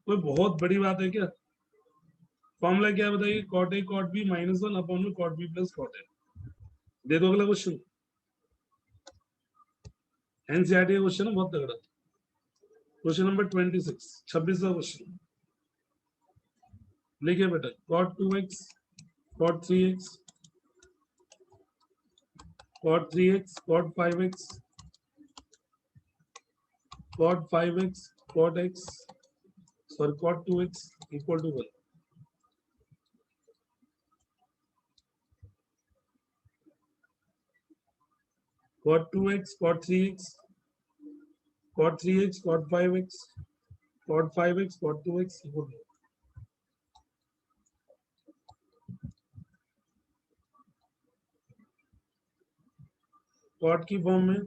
कोई बहुत बड़ी बात है क्या? फॉर्मूला क्या है बताइए, cot a cot b minus 1 upon में cot b plus cot a। दे दो अगला क्वेश्चन, एनसीईआरटी का क्वेश्चन है, बहुत तगड़ा। क्वेश्चन नंबर 26, 26वां क्वेश्चन लिखिए बेटा, cot 2x cot 3x cot 3x cot 5x cot 5x cot x sorry cot 2x equal to 1। cot 2x cot 3x cot 3x cot 5x cot 5x cot 2x equal to 1। cot की फॉर्म में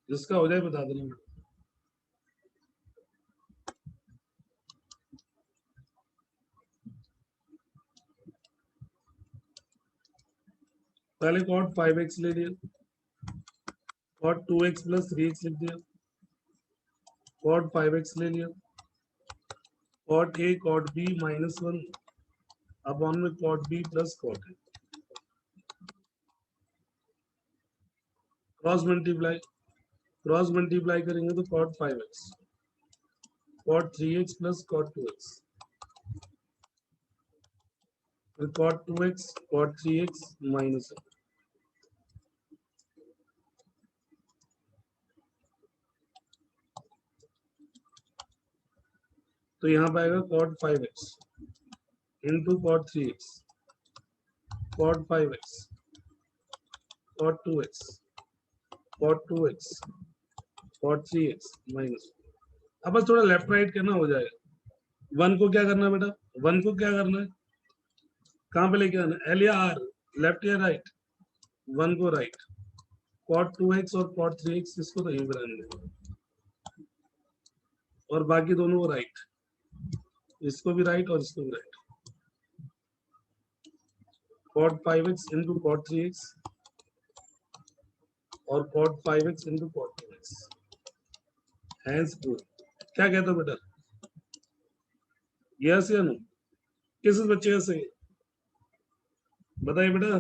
जिसका हो जाए बता देना। पहले cot 5x ले लिया, cot 2x प्लस 3x लिख दिया, cot 5x ले लिया, cot a cot b minus 1 upon में cot b plus cot a, cross multiply करेंगे तो cot 5x cot 3x plus cot 2x, फिर cot 2x cot 3x minus 1, तो यहाँ पे आएगा cot 5x into cot 3x cot 5x cot 2x cot 2x cot 3x minus. अब बस थोड़ा लेफ्ट राइट करना हो जाएगा। 1 को क्या करना है बेटा, 1 को क्या करना है, कहाँ पे लेके आना है, एल या आर, लेफ्ट या राइट, 1 को राइट, cot 2x और cot 3x इसको तो यहीं पर रहने देंगे, और बाकी दोनों को राइट, इसको भी राइट और इसको भी right, cot 5x into cot 3x और cot 5x into cot 2x, hence proof. क्या कहते हो बेटा, यस या नो? किस बच्चे का सही बताइए बेटा,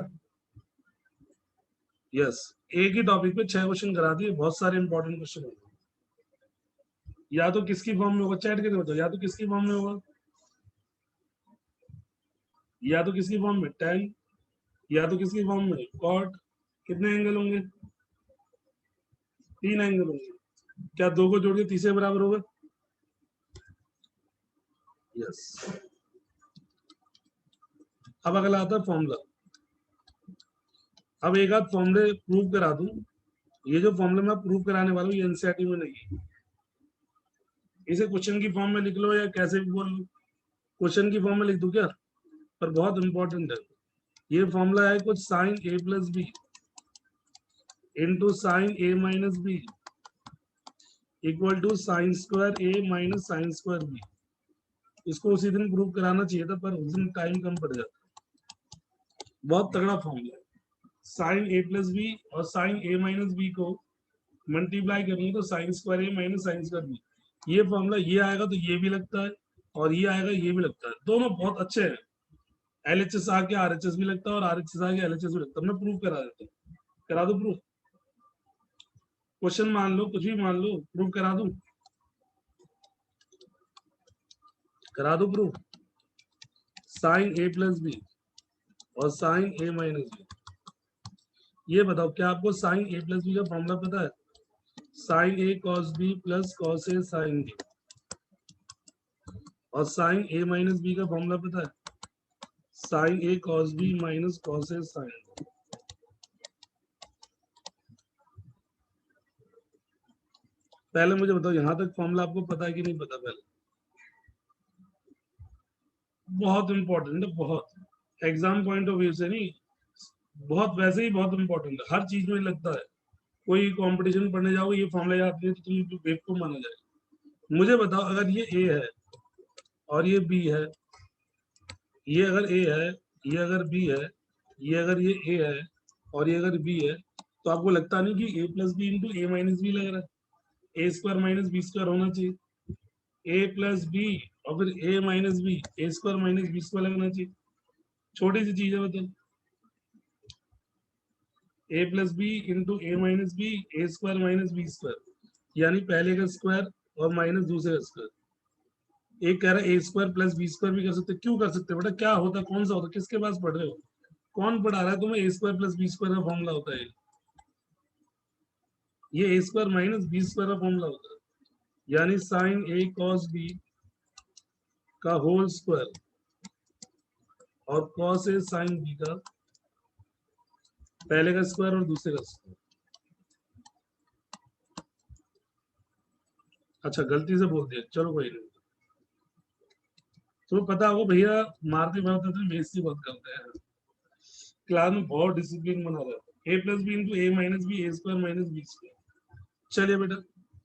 यस। एक ही टॉपिक पे 6 क्वेश्चन करा दिए, बहुत सारे इंपॉर्टेंट क्वेश्चन होंगे। या तो किसकी फॉर्म में होगा, चैट करके बताओ, या तो किसकी फॉर्म में होगा, या तो किसकी फॉर्म में tan, या तो किसकी फॉर्म में cot, कितने एंगल होंगे, 3 एंगल होंगे, क्या 2 को जोड़ के तीसरे बराबर होगा, यस। अब अगला आता है फॉर्मूला। अब एक आध फॉर्मूले प्रूव करा दूं, ये जो फॉर्मूला मैं प्रूव कराने वाला हूँ ये एनसीईआरटी में नहीं है, इसे क्वेश्चन की फॉर्म में लिख लो या कैसे भी बोल लो, क्वेश्चन की फॉर्म में लिख दूं क्या, पर बहुत इंपॉर्टेंट है। ये फॉर्मूला है कुछ sine A plus B into sine A minus B equal to sine square A minus sine square b. इसको उसी दिन प्रूव कराना चाहिए था, पर उस दिन टाइम कम पड़ जाता। बहुत तगड़ा फॉर्मूला है। साइन ए प्लस बी और साइन ए माइनस बी को मल्टीप्लाई करेंगे तो साइन स्क्वायर ए माइनस साइन स्क्वायर बी। ये फॉर्मूला ये आएगा तो ये भी लगता है, और ये आएगा ये भी लगता है। दोनों बहुत अच्छे हैं। एलएचएस आके आरएचएस भी लगता है और आरएचएस आके एलएचएस भी लगता है। मैं प्रूव करा देता हूँ। करा दो प्रूफ। क्वेश्चन मान लो, कुछ भी मान लो, प्रूव करा दूं। करा दो प्रूफ। साइन ए प्लस बी और साइन ए माइनस बी। ये बताओ क्या आपको साइन ए प्लस बी का फॉर्मूला पता है? Sine A cos B plus cos A sine b. और साइन ए माइनस बी का फॉर्मूला पता है? Sine A cos B minus cos A sine B. पहले मुझे बताओ, यहां तक फॉर्मूला आपको पता है कि नहीं पता? पहले बहुत इंपॉर्टेंट है, बहुत एग्जाम पॉइंट ऑफ व्यू से नहीं, बहुत वैसे ही बहुत इंपॉर्टेंट है। हर चीज में लगता है। कोई कंपटीशन पढ़ने जाओ, ये फॉर्मूला याद नहीं तो तुम बेवकूफ माना जाएगा। मुझे बताओ, अगर ये ए है और ये बी है, ये अगर ए है, ये अगर बी है, ये अगर ये ए है और ये अगर बी है, तो आपको लगता नहीं कि ए प्लस बी इंटू ए माइनस बी लग रहा है? ए स्क्वायर माइनस बी स्क्वायर होना चाहिए। ए प्लस बी और फिर ए माइनस बी, ए स्क्वायर माइनस बी स्क्वायर लगना चाहिए। छोटी सी चीज है, बताओ। ए प्लस बी इंटू ए माइनस बी, ए स्क्वायर माइनस बी स्क्वायर, यानी पहले का स्क्वायर और माइनस दूसरे का स्क्वायर। एक कह रहा है ए स्क्वायर प्लस बी स्क्वायर भी कर सकते। क्यों कर सकते बेटा? क्या होता, कौन सा होता, किसके पास पढ़ रहे हो? कौन पढ़ा रहा है तुम्हें? ए स्क्वायर प्लस बी स्क्वायर का फॉर्मूला होता है ये ए स्क्वायर माइनस बी स्क्वायर का फॉर्मूला होता है। यानी साइन ए कॉस बी का होल स्क्वायर और कॉस ए साइन बी का पहले का स्क्वायर और दूसरे का स्क्वायर। अच्छा, गलती से बोल दिया, चलो कोई नहीं। तो पता हो भैया, मारते मारते तो बेइज्जती बहुत करते हैं। क्लास में बहुत डिसिप्लिन बना रहा है। ए प्लस बी इंटू ए माइनस बी, ए स्क्वायर माइनस बी स्क्वायर। चलिए बेटा,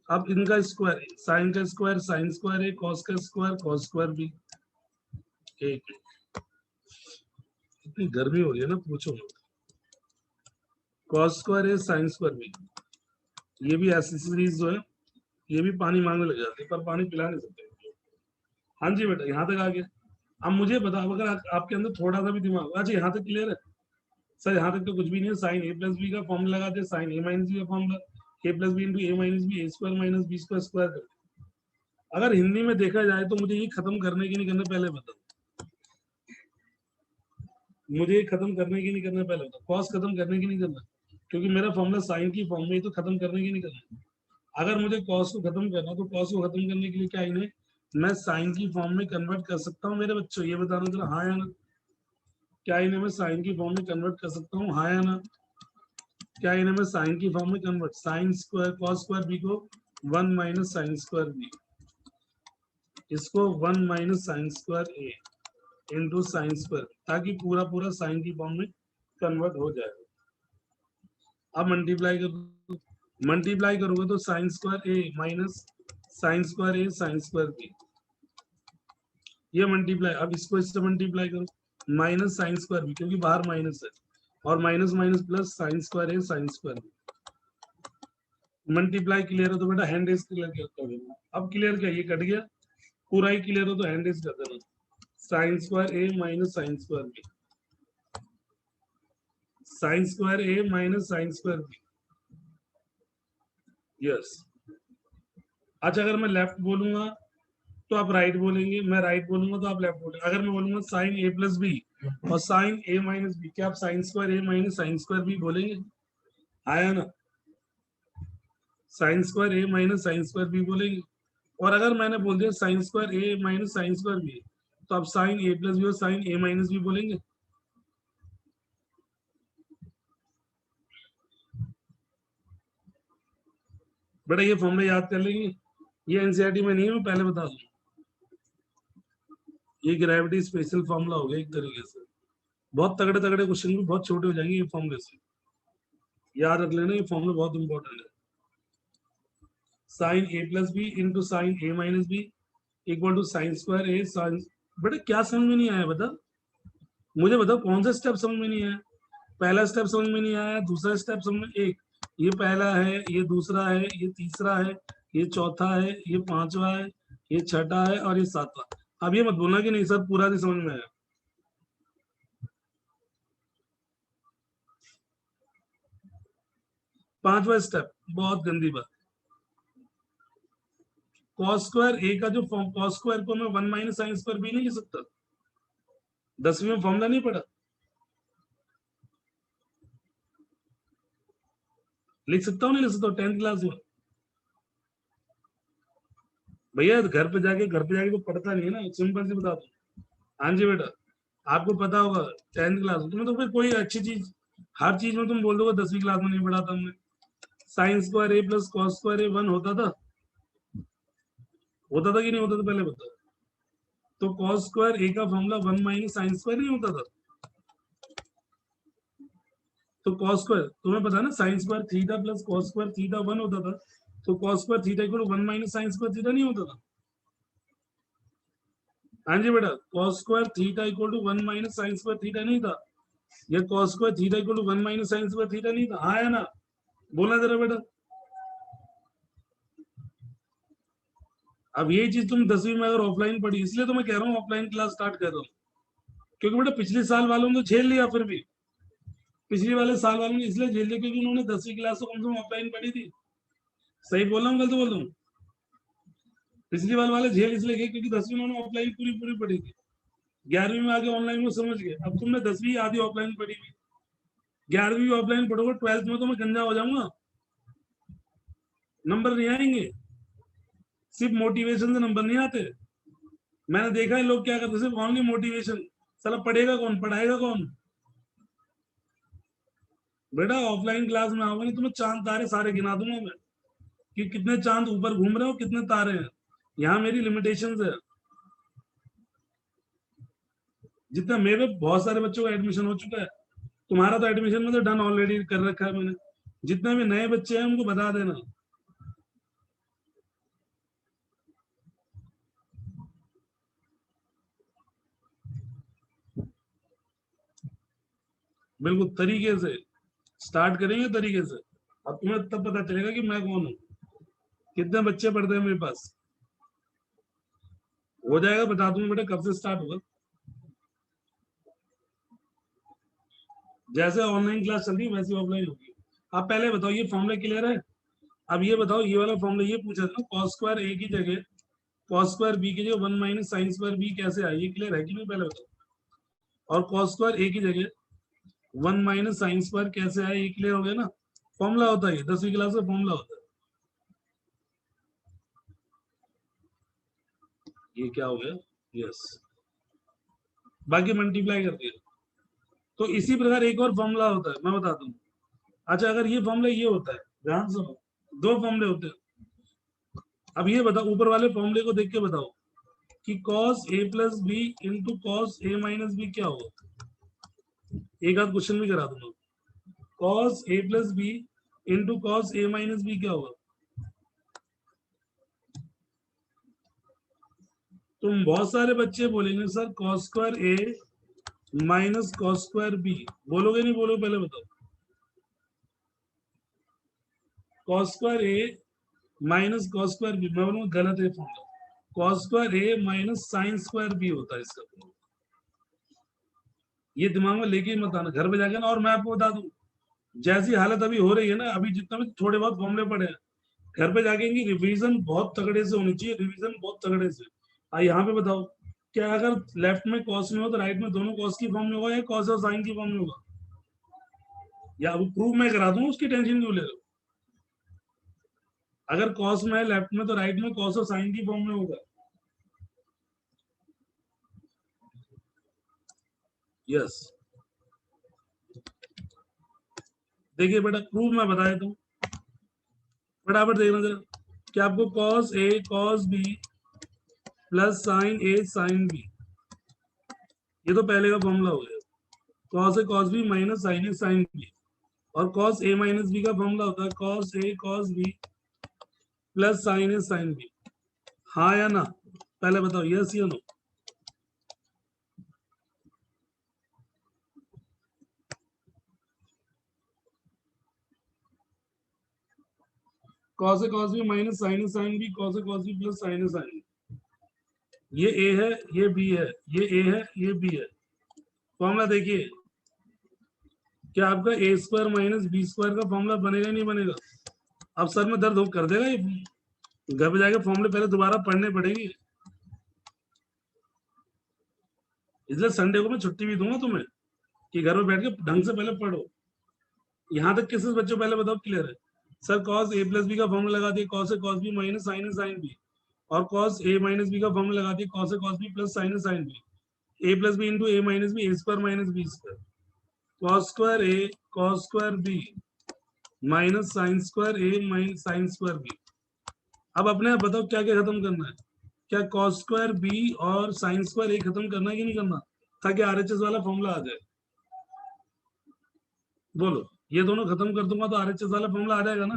अब इनका स्क्वायर, साइन का स्क्वायर साइन स्क्वायर है, कॉस का स्क्वायर कॉस स्क्वायर भी। एक इतनी गर्मी हो रही है ना, पूछो मत। कॉस स्क्वायर है साइन स्क्वायर भी। ये भी ऐसी सीरीज जो है, ये भी पानी मांगने लग जाती है, पर पानी पिला नहीं सकते। हाँ जी बेटा, यहाँ तक आ गया। अब मुझे बताओ, अगर आपके अंदर थोड़ा सा भी दिमाग, अच्छा यहाँ तक क्लियर है? सर यहाँ तक तो कुछ भी नहीं है। साइन ए प्लस बी का फॉर्मूला लगाते हैं, साइन ए माइनस बी का formula, A plus B into A minus B, A square minus B square square करते। अगर हिंदी में देखा जाए तो मुझे ये खत्म करने की नहीं करना, पहले बताओ। मुझे ये खत्म करने की नहीं करना, पहले बताओ। कॉस खत्म करने की नहीं करना, क्योंकि मेरा फॉर्मूला साइन की फॉर्म में, तो खत्म करने की नहीं करना। अगर मुझे कॉस को खत्म करना, तो कॉस को खत्म करने के लिए क्या इन्हें मैं साइन की फॉर्म में कन्वर्ट कर सकता हूँ? मेरे बच्चों ये बताना जरा, हाँ या ना? क्या इन्हें मैं साइन की फॉर्म में कन्वर्ट कर सकता हूँ, हाँ या ना? क्या इन्हें मैं साइन की फॉर्म में convert, sine square cos square b को 1 माइनस साइन स्क्वायर बी, इसको 1 minus sine square a into sine square, ताकि पूरा पूरा साइन की फॉर्म में कन्वर्ट हो जाए। अब मल्टीप्लाई कर, मल्टीप्लाई करोगे तो साइन स्क्वायर ए माइनस साइन स्क्वायर ए साइन स्क्वायर बी, ये मल्टीप्लाई। अब इसको इससे मल्टीप्लाई करो, माइनस साइन स्क्वायर बी, क्योंकि बाहर माइनस है, और minus minus plus sine square ए sine square B. Multiply clear हो तो बेटा हैंड रेज क्लियर कर देना। अब क्लियर क्या, ये कट गया, पूरा ही क्लियर हो तो हैंड रेज कर देना। साइन स्क्वायर ए minus sine square B, sine square ए minus sine square B. Yes. अच्छा, अगर मैं लेफ्ट बोलूंगा तो आप राइट बोलेंगे, मैं राइट बोलूंगा तो आप लेफ्ट बोलेंगे। अगर मैं बोलूंगा साइन ए प्लस बी और साइन ए माइनस बी, क्या आप साइन स्क्वायर ए माइनस साइन स्क्वायर बी बोलेंगे? आया ना? साइन स्क्वायर ए माइनस साइन स्क्वायर बी बोलेंगे। और अगर मैंने बोल दिया साइन स्क्वायर ए माइनस साइन स्क्वायर बी, तो आप साइन ए प्लस बी और साइन ए माइनस बी बोलेंगे। बेटा ये फॉर्मूला याद कर लेंगे, ये एनसीईआरटी में नहीं है, मैं पहले बता दूं। ये ग्रेविटी स्पेशल फॉर्मूला हो गया एक तरीके से। बहुत तगड़े तगड़े क्वेश्चन भी बहुत छोटे हो जाएंगे ये फॉर्मूले से। याद रख लेना, ये फॉर्मूला बहुत इंपॉर्टेंट है। Sine A plus B into sine A minus B equal to sine square A sine. बेटा क्या समझ में नहीं आया बता, मुझे बताओ कौन सा स्टेप समझ में नहीं आया। पहला स्टेप समझ में नहीं आया, दूसरा स्टेप समझ में, एक ये पहला है, ये दूसरा है, ये तीसरा है, ये चौथा है, ये पांचवा है, ये छठा है और ये सातवां। अब ये मत बोलना कि नहीं सर पूरा नहीं समझ में आया। पांचवा स्टेप बहुत गंदी बात, कॉस स्क्वायर ए का जो फॉर्म, कॉस स्क्वायर को मैं 1 माइनस साइन स्क्वायर बी नहीं लिख सकता? 10वीं में फॉर्मूला नहीं पढ़ा? लिख सकता हूँ नहीं लिख सकता हूँ 10th क्लास में? भैया घर पे जाके तो पढ़ता नहीं है ना, सिंपल सी बता दो। हाँ जी बेटा, आपको पता होगा 10th क्लास में, तुम्हें तो फिर कोई अच्छी चीज, हर चीज में तुम बोल दोगे 10वीं क्लास में नहीं पढ़ा था हमने। साइन स्क्वायर ए प्लस कॉस स्क्वायर ए 1 होता था? होता था कि नहीं होता था, पहले बताओ। तो कॉस स्क्वायर ए का फॉर्मूला 1 माइनस साइन स्क्वायर नहीं होता था? तो कॉस स्क्वायर तुम्हें पता है ना, sine square theta plus cos square theta 1 होता था। तो cos square theta equal to 1 minus sine square theta नहीं होता था? हाँ जी बेटा, cos square theta equal to 1 minus sine square theta नहीं था? ये cos square theta equal to 1 minus sine square theta नहीं था? हाँ है ना? बोलना जरा बेटा। अब ये चीज तुम 10वीं में अगर ऑफलाइन पढ़ी, इसलिए तो मैं कह रहा हूँ ऑफलाइन क्लास स्टार्ट कर रहा हूँ, क्योंकि बेटा पिछले साल वालों ने तो झेल लिया, फिर भी पिछले वाले साल वालों ने इसलिए झेल लिया क्योंकि उन्होंने 10वीं क्लास तो कम से कम ऑफलाइन पढ़ी थी। सही बोल रहा हूँ गलत बोल रहा हूँ? पिछली बार वाले झेल इसलिए गए क्योंकि 10वीं उन्होंने ऑफलाइन पूरी पूरी पढ़ी थी, 11वीं में आगे ऑनलाइन में समझ गए। अब तुमने 10वीं आधी ऑफलाइन पढ़ी हुई, 11वीं ऑफलाइन पढ़ोगे, 12th में तो मैं गंजा हो जाऊंगा, नंबर नहीं आएंगे। सिर्फ मोटिवेशन से नंबर नहीं आते। मैंने देखा है लोग क्या करते, सिर्फ ओनली मोटिवेशन, साला पढ़ेगा कौन, पढ़ाएगा कौन? बेटा ऑफलाइन क्लास में आओगे नहीं तो मैं चांद तारे सारे गिना दूंगा मैं, कि कितने चांद ऊपर घूम रहे हो, कितने तारे हैं। यहाँ मेरी लिमिटेशंस है। जितना मेरे बहुत सारे बच्चों का एडमिशन हो चुका है, तुम्हारा तो एडमिशन में तो डन ऑलरेडी कर रखा है मैंने। जितने भी नए बच्चे हैं उनको बता देना। बिल्कुल तरीके से स्टार्ट करेंगे, तरीके से। अब तुम्हें तब पता चलेगा कि मैं कौन हूँ, कितने बच्चे पढ़ते हैं मेरे पास। हो जाएगा, बता दूंगा बेटा कब से स्टार्ट होगा। जैसे ऑनलाइन क्लास चल रही है वैसे ऑफलाइन होगी। आप पहले बताओ ये फॉर्मूला क्लियर है? अब ये बताओ, ये वाला फॉर्मूला ये पूछा था कॉस स्क्वायर ए की जगह कॉस स्क्वायर बी की जगह 1 माइनस साइन स्क्वायर बी कैसे आए, ये क्लियर है कि नहीं पहले बताओ। और कॉस स्क्वायर ए की जगह 1 माइनस साइन स्क्वायर कैसे आए, ये क्लियर हो गया ना? फॉर्मूला होता है, 10वीं क्लास का फॉर्मूला होता है। ये क्या हो गया, यस, बाकी मल्टीप्लाई कर दिया। तो इसी प्रकार एक और फॉर्मूला होता है, मैं बताता हूँ। अच्छा अगर ये फॉर्मूला ये होता है, ध्यान सुनो, दो फॉर्मूले होते हैं। अब ये बताओ, ऊपर वाले फॉर्मूले को देख के बताओ कि cos a plus B into cos a minus b क्या होगा। एक आध क्वेश्चन भी करा दूंगा। cos a plus B into cos a minus b क्या होगा? तुम बहुत सारे बच्चे बोलेंगे सर cos स्क्वायर ए माइनस cos स्क्वायर बी, बोलोगे नहीं बोलोगे पहले बताओ? cos स्क्वायर ए माइनस cos स्क्वायर बी, मैं बोलूंगा गलत है फॉर्मूला। cos स्क्वायर ए माइनस साइन स्क्वायर बी होता है इसका फॉर्मूला। ये दिमाग में लेके मत आना घर पे जाके ना। और मैं आपको बता दूं, जैसी हालत अभी हो रही है ना, अभी जितना भी थोड़े बहुत फॉर्मूले पड़े हैं, घर पे जाके इनकी रिवीजन बहुत तगड़े से होनी चाहिए, रिवीजन बहुत तगड़े से। यहाँ पे बताओ, क्या अगर लेफ्ट में कॉस में हो तो राइट में दोनों कॉस की फॉर्म में होगा या कॉस और साइन की फॉर्म में होगा? या अभी प्रूव मैं करा दूं, उसकी टेंशन क्यों ले रहे हो? अगर कॉस में है लेफ्ट में तो राइट में कॉस और साइन की फॉर्म में होगा। यस, देखिए बेटा प्रूव मैं बता देता हूँ, फटाफट देखना जरा। क्या आपको cos A cos B plus sine a sine B, ये तो पहले का फॉर्मूला हो गया। Cos A cos B minus sine a sine b, और कॉस ए माइनस बी का फॉर्मूला होता है cos A cos B plus sine a sine B, हाँ या ना? पहले बताओ यस या no. cos A cos B minus sine a sine B, cos A cos B plus sine a sine B. ये ए है, ये बी है, ये ए है, ये बी है। फॉर्मूला देखिए, क्या आपका ए स्क्वायर माइनस बी स्क्वायर का फॉर्मूला बनेगा नहीं बनेगा? अब सर में दर्द हो कर देगा ये, घर पे जाके फॉर्मूले पहले दोबारा पढ़ने पड़ेंगे। इसलिए संडे को मैं छुट्टी भी दूंगा तुम्हें कि घर में बैठ के ढंग से पहले पढ़ो। यहाँ तक किस बच्चों पहले बताओ क्लियर है? Sir cos a plus B का फॉर्मूला लगा दिए cos a cos b minus sine a sine b, और cos a माइनस बी का फॉर्मूला लगा दिए cos a cos b plus sine a sine b, a plus B into A minus B, A square minus B square, cos square a cos square b minus sine square a minus sine square b। अब अपने आप बताओ क्या क्या खत्म करना है? क्या cos स्क्वायर b और साइन स्क्वायर a खत्म करना है कि नहीं करना, ताकि आरएचएस वाला फॉर्मूला आ जाए? बोलो, ये दोनों खत्म कर दूंगा तो आरएचएस वाला फॉर्मूला आ जाएगा ना।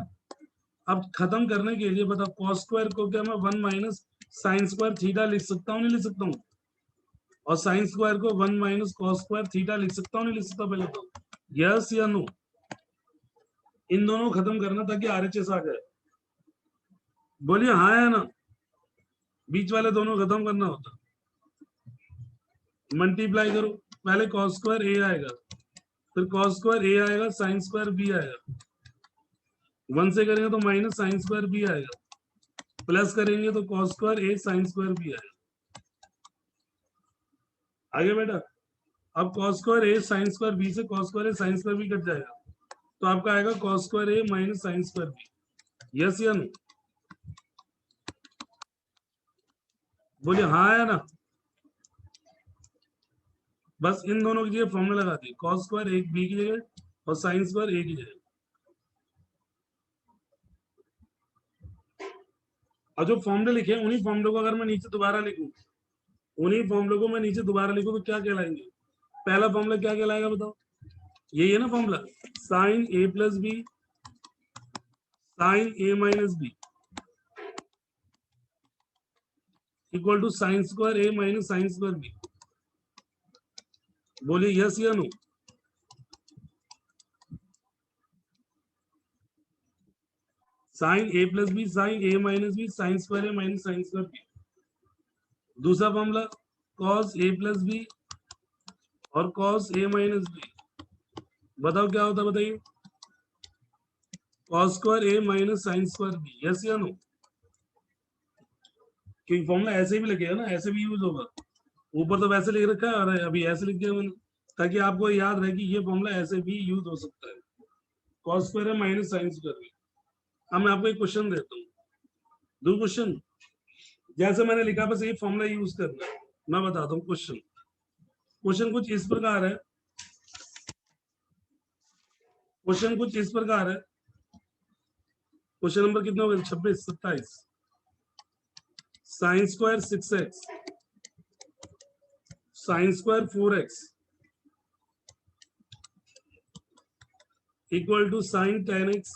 अब खत्म करने के लिए बताओ cos स्क्वायर को क्या मैं 1 माइनस साइन स्क्वायर थीटा लिख सकता हूँ नहीं लिख सकता हूँ? और साइन स्क्वायर को 1 माइनस cos स्क्वायर थीटा लिख सकता हूँ नहीं लिख सकता? पहले तो यस या नो। इन दोनों खत्म करना ताकि आरएचएस आ जाए। बोलिए हाँ या ना। बीच वाले दोनों खत्म करना होता। मल्टीप्लाई करो, पहले cos स्क्वायर ए आएगा, फिर cos स्क्वायर ए आएगा, साइन स्क्वायर बी आएगा, 1 से करेंगे तो माइनस साइन स्क्वायर बी आएगा, प्लस करेंगे तो cos स्क्वायर ए साइन स्क्वायर बी आएगा। आगे बेटा, अब cos स्क्वायर ए साइन स्क्वायर बी से cos स्क्वायर ए साइन स्क्वायर बी कट जाएगा, तो आपका आएगा cos स्क्वायर ए minus sine square B. Yes या नो? बोलिए हाँ या ना। बस इन दोनों की जगह फॉर्मूला लगा दी, cos स्क्वायर एक बी की जगह और साइन स्क्वायर ए की जगह। और जो फॉर्मूले लिखे हैं उन्हीं फॉर्मूले को अगर मैं नीचे दोबारा लिखूं, उन्हीं फॉर्मूले को मैं नीचे दोबारा लिखूं तो क्या कहलाएंगे? पहला फॉर्मूला क्या कहलाएगा बताओ? यही है ना formula, sine A plus B sine A minus B equal to sine square A minus sine square B. बोलिए यस या नो। साइन ए प्लस बी साइन ए माइनस बी साइन स्क्वायर ए माइनस साइन स्क्वायर बी। दूसरा formula cos A plus B और cos ए माइनस बी, बताओ क्या होता है बताइए? cos स्क्वायर ए minus sine square B. Yes या नो? क्योंकि फॉर्मूला ऐसे भी लगेगा ना, ऐसे भी यूज होगा। ऊपर तो वैसे लिख रखा है और अभी ऐसे लिख दिया मैंने, ताकि आपको याद रहे कि ये फॉर्मूला ऐसे भी यूज हो सकता है, cos स्क्वायर ए माइनस साइन स्क्वायर बी। अब मैं आपको एक क्वेश्चन देता हूँ, दो क्वेश्चन जैसे मैंने लिखा बस ये फॉर्मूला यूज करना है। मैं बताता हूँ क्वेश्चन। क्वेश्चन कुछ इस प्रकार है, क्वेश्चन कुछ इस प्रकार है। क्वेश्चन नंबर कितना हो गया? 26 27। Sine square 6x sine square 4x equal to sine 10x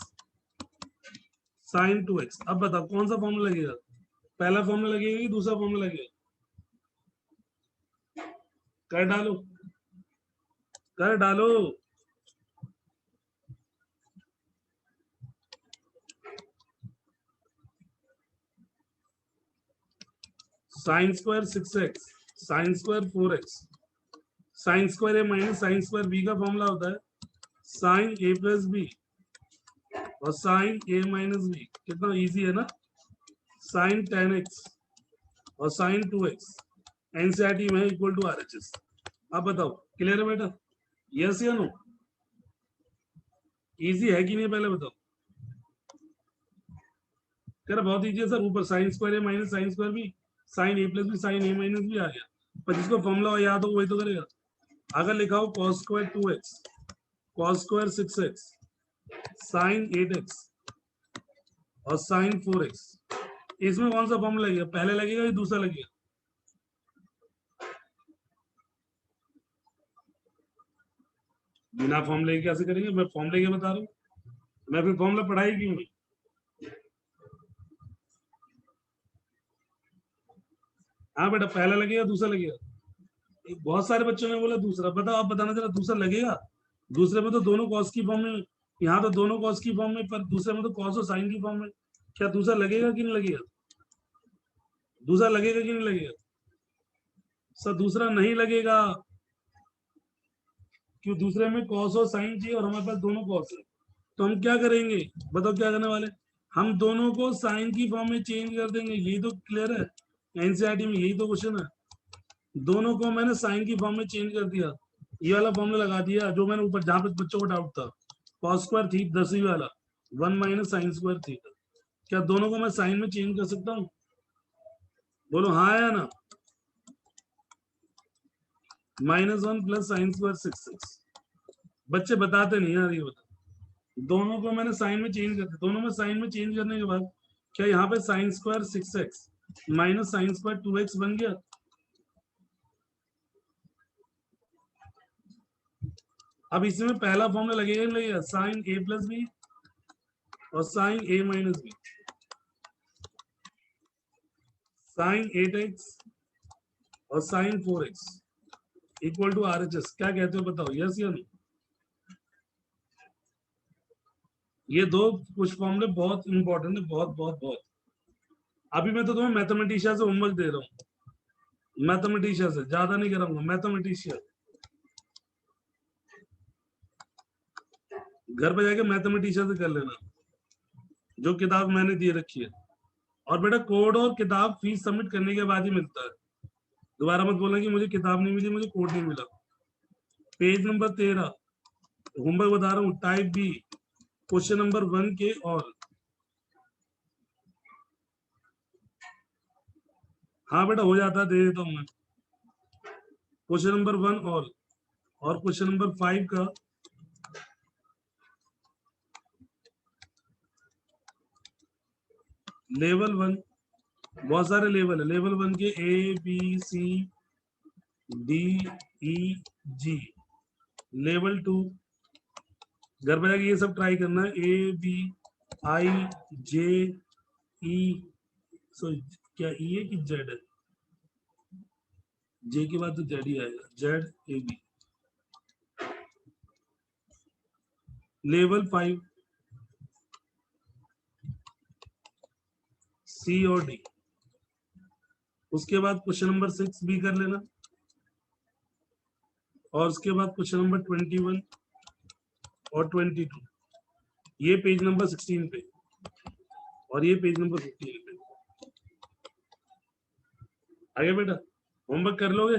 sine 2x। अब बताओ कौन सा फॉर्मूला लगेगा? पहला फॉर्मूला लगेगा कि दूसरा फॉर्मूला लगेगा? कर डालो, कर डालो। Sine square 6x sine square 4x sine square ए माइनस साइन स्क्वायर बी का फॉर्मूला होता है साइन ए प्लस बी और साइन ए माइनस बी। कितना इजी है ना? साइन 10x और साइन 2x एनसीईआरटी में इक्वल टू आरएचएस। अब बताओ क्लियर है बेटा? यस या नो? इजी है कि नहीं पहले बताओ? कह रहा बहुत इजी है सर, ऊपर साइन स्क्वायर ए minus sine square B sine ए प्लस बी साइन ए माइनस बी आ गया, पर जिसको फॉर्मूला याद हो वही तो करेगा। अगर लिखा हो cos square 2x cos square 6x sine 8x और साइन 4x, इसमें कौन सा फॉर्मूला लगेगा? पहले लगेगा या दूसरा लगेगा? बिना फॉर्मूले के कैसे करेंगे? मैं फॉर्मूले के बता रहा हूँ, मैं फिर फॉर्मूला पढ़ाई क्यों नहीं? हाँ बेटा, पहला लगेगा दूसरा लगेगा? बहुत सारे बच्चों ने बोला दूसरा। बताओ, आप बताना जरा, दूसरा लगेगा? दूसरे में तो दोनों कॉस की फॉर्म में, यहाँ तो दोनों कॉस की फॉर्म में, पर दूसरे में तो कॉस और साइन की फॉर्म में। क्या दूसरा लगेगा कि नहीं लगेगा? दूसरा लगेगा कि नहीं लगेगा? सर दूसरा नहीं लगेगा, क्यों? दूसरे में कॉस और साइन चाहिए और हमारे पास दोनों कॉस है। तो हम क्या करेंगे? बताओ क्या करने वाले? हम दोनों को साइन की फॉर्म में चेंज कर देंगे। यही तो क्लियर है, एनसीईआरटी में यही तो क्वेश्चन है। दोनों को मैंने साइन की फॉर्म में चेंज कर दिया, ये वाला फॉर्मूला लगा दिया जो मैंने ऊपर, जहां पे बच्चों को डाउट था, कॉस स्क्वायर थी 10वीं वाला 1 माइनस साइन स्क्वायर थीटा। क्या दोनों को मैं साइन में चेंज कर सकता हूँ? बोलो हाँ या ना। -1 प्लस साइन स्क्वायर 6x। बच्चे बताते नहीं यार, ये बता। दोनों को मैंने साइन में चेंज कर दिया, दोनों में साइन में चेंज करने के बाद क्या यहाँ पे sign square 6x minus sine square 2x बन गया? अब इसमें पहला फॉर्मूला लगेगा नहीं लगेगा? साइन a प्लस बी और sine a minus B, sine 8x और sign 4x equal to RHS। क्या कहते हो बताओ, यस या नो? ये दो कुछ फॉर्मूले बहुत इंपॉर्टेंट है, बहुत बहुत बहुत। अभी मैं तो तुम्हें मैथमेटिशिया से होमवर्क दे रहा हूँ, मैथमेटिशिया से, ज्यादा नहीं कराऊंगा, मैथमेटिशिया। घर पे जाके मैथमेटिशिया से कर लेना, जो किताब मैंने दी रखी है। और बेटा कोड और किताब फीस सबमिट करने के बाद ही मिलता है। दोबारा मत बोलना कि मुझे किताब नहीं मिली, मुझे कोड नहीं मिला। पेज नंबर 13, होमवर्क बता रहा हूँ, टाइप बी, क्वेश्चन नंबर 1 के और। हाँ बेटा हो जाता है, दे देता हूँ मैं। क्वेश्चन नंबर 1 और क्वेश्चन नंबर 5 का लेवल 1, बहुत सारे लेवल है। लेवल 1 के ABCDEG। लेवल 2 घर पे जाके ये सब ट्राई करना है, ABIJE। सो क्या ई है कि जेड है? जे के बाद तो जेड ही आएगा, ZAB। लेवल 5 C और D। उसके बाद क्वेश्चन नंबर 6 भी कर लेना, और उसके बाद क्वेश्चन नंबर 21 और 22, ये पेज नंबर 16 पे और ये पेज नंबर 15 पे। आगे बेटा होमवर्क कर लोगे?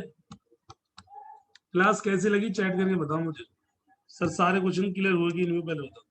क्लास कैसी लगी चैट करके बताओ मुझे। सर सारे क्वेश्चन क्लियर हुए कि नहीं, पहले बताओ।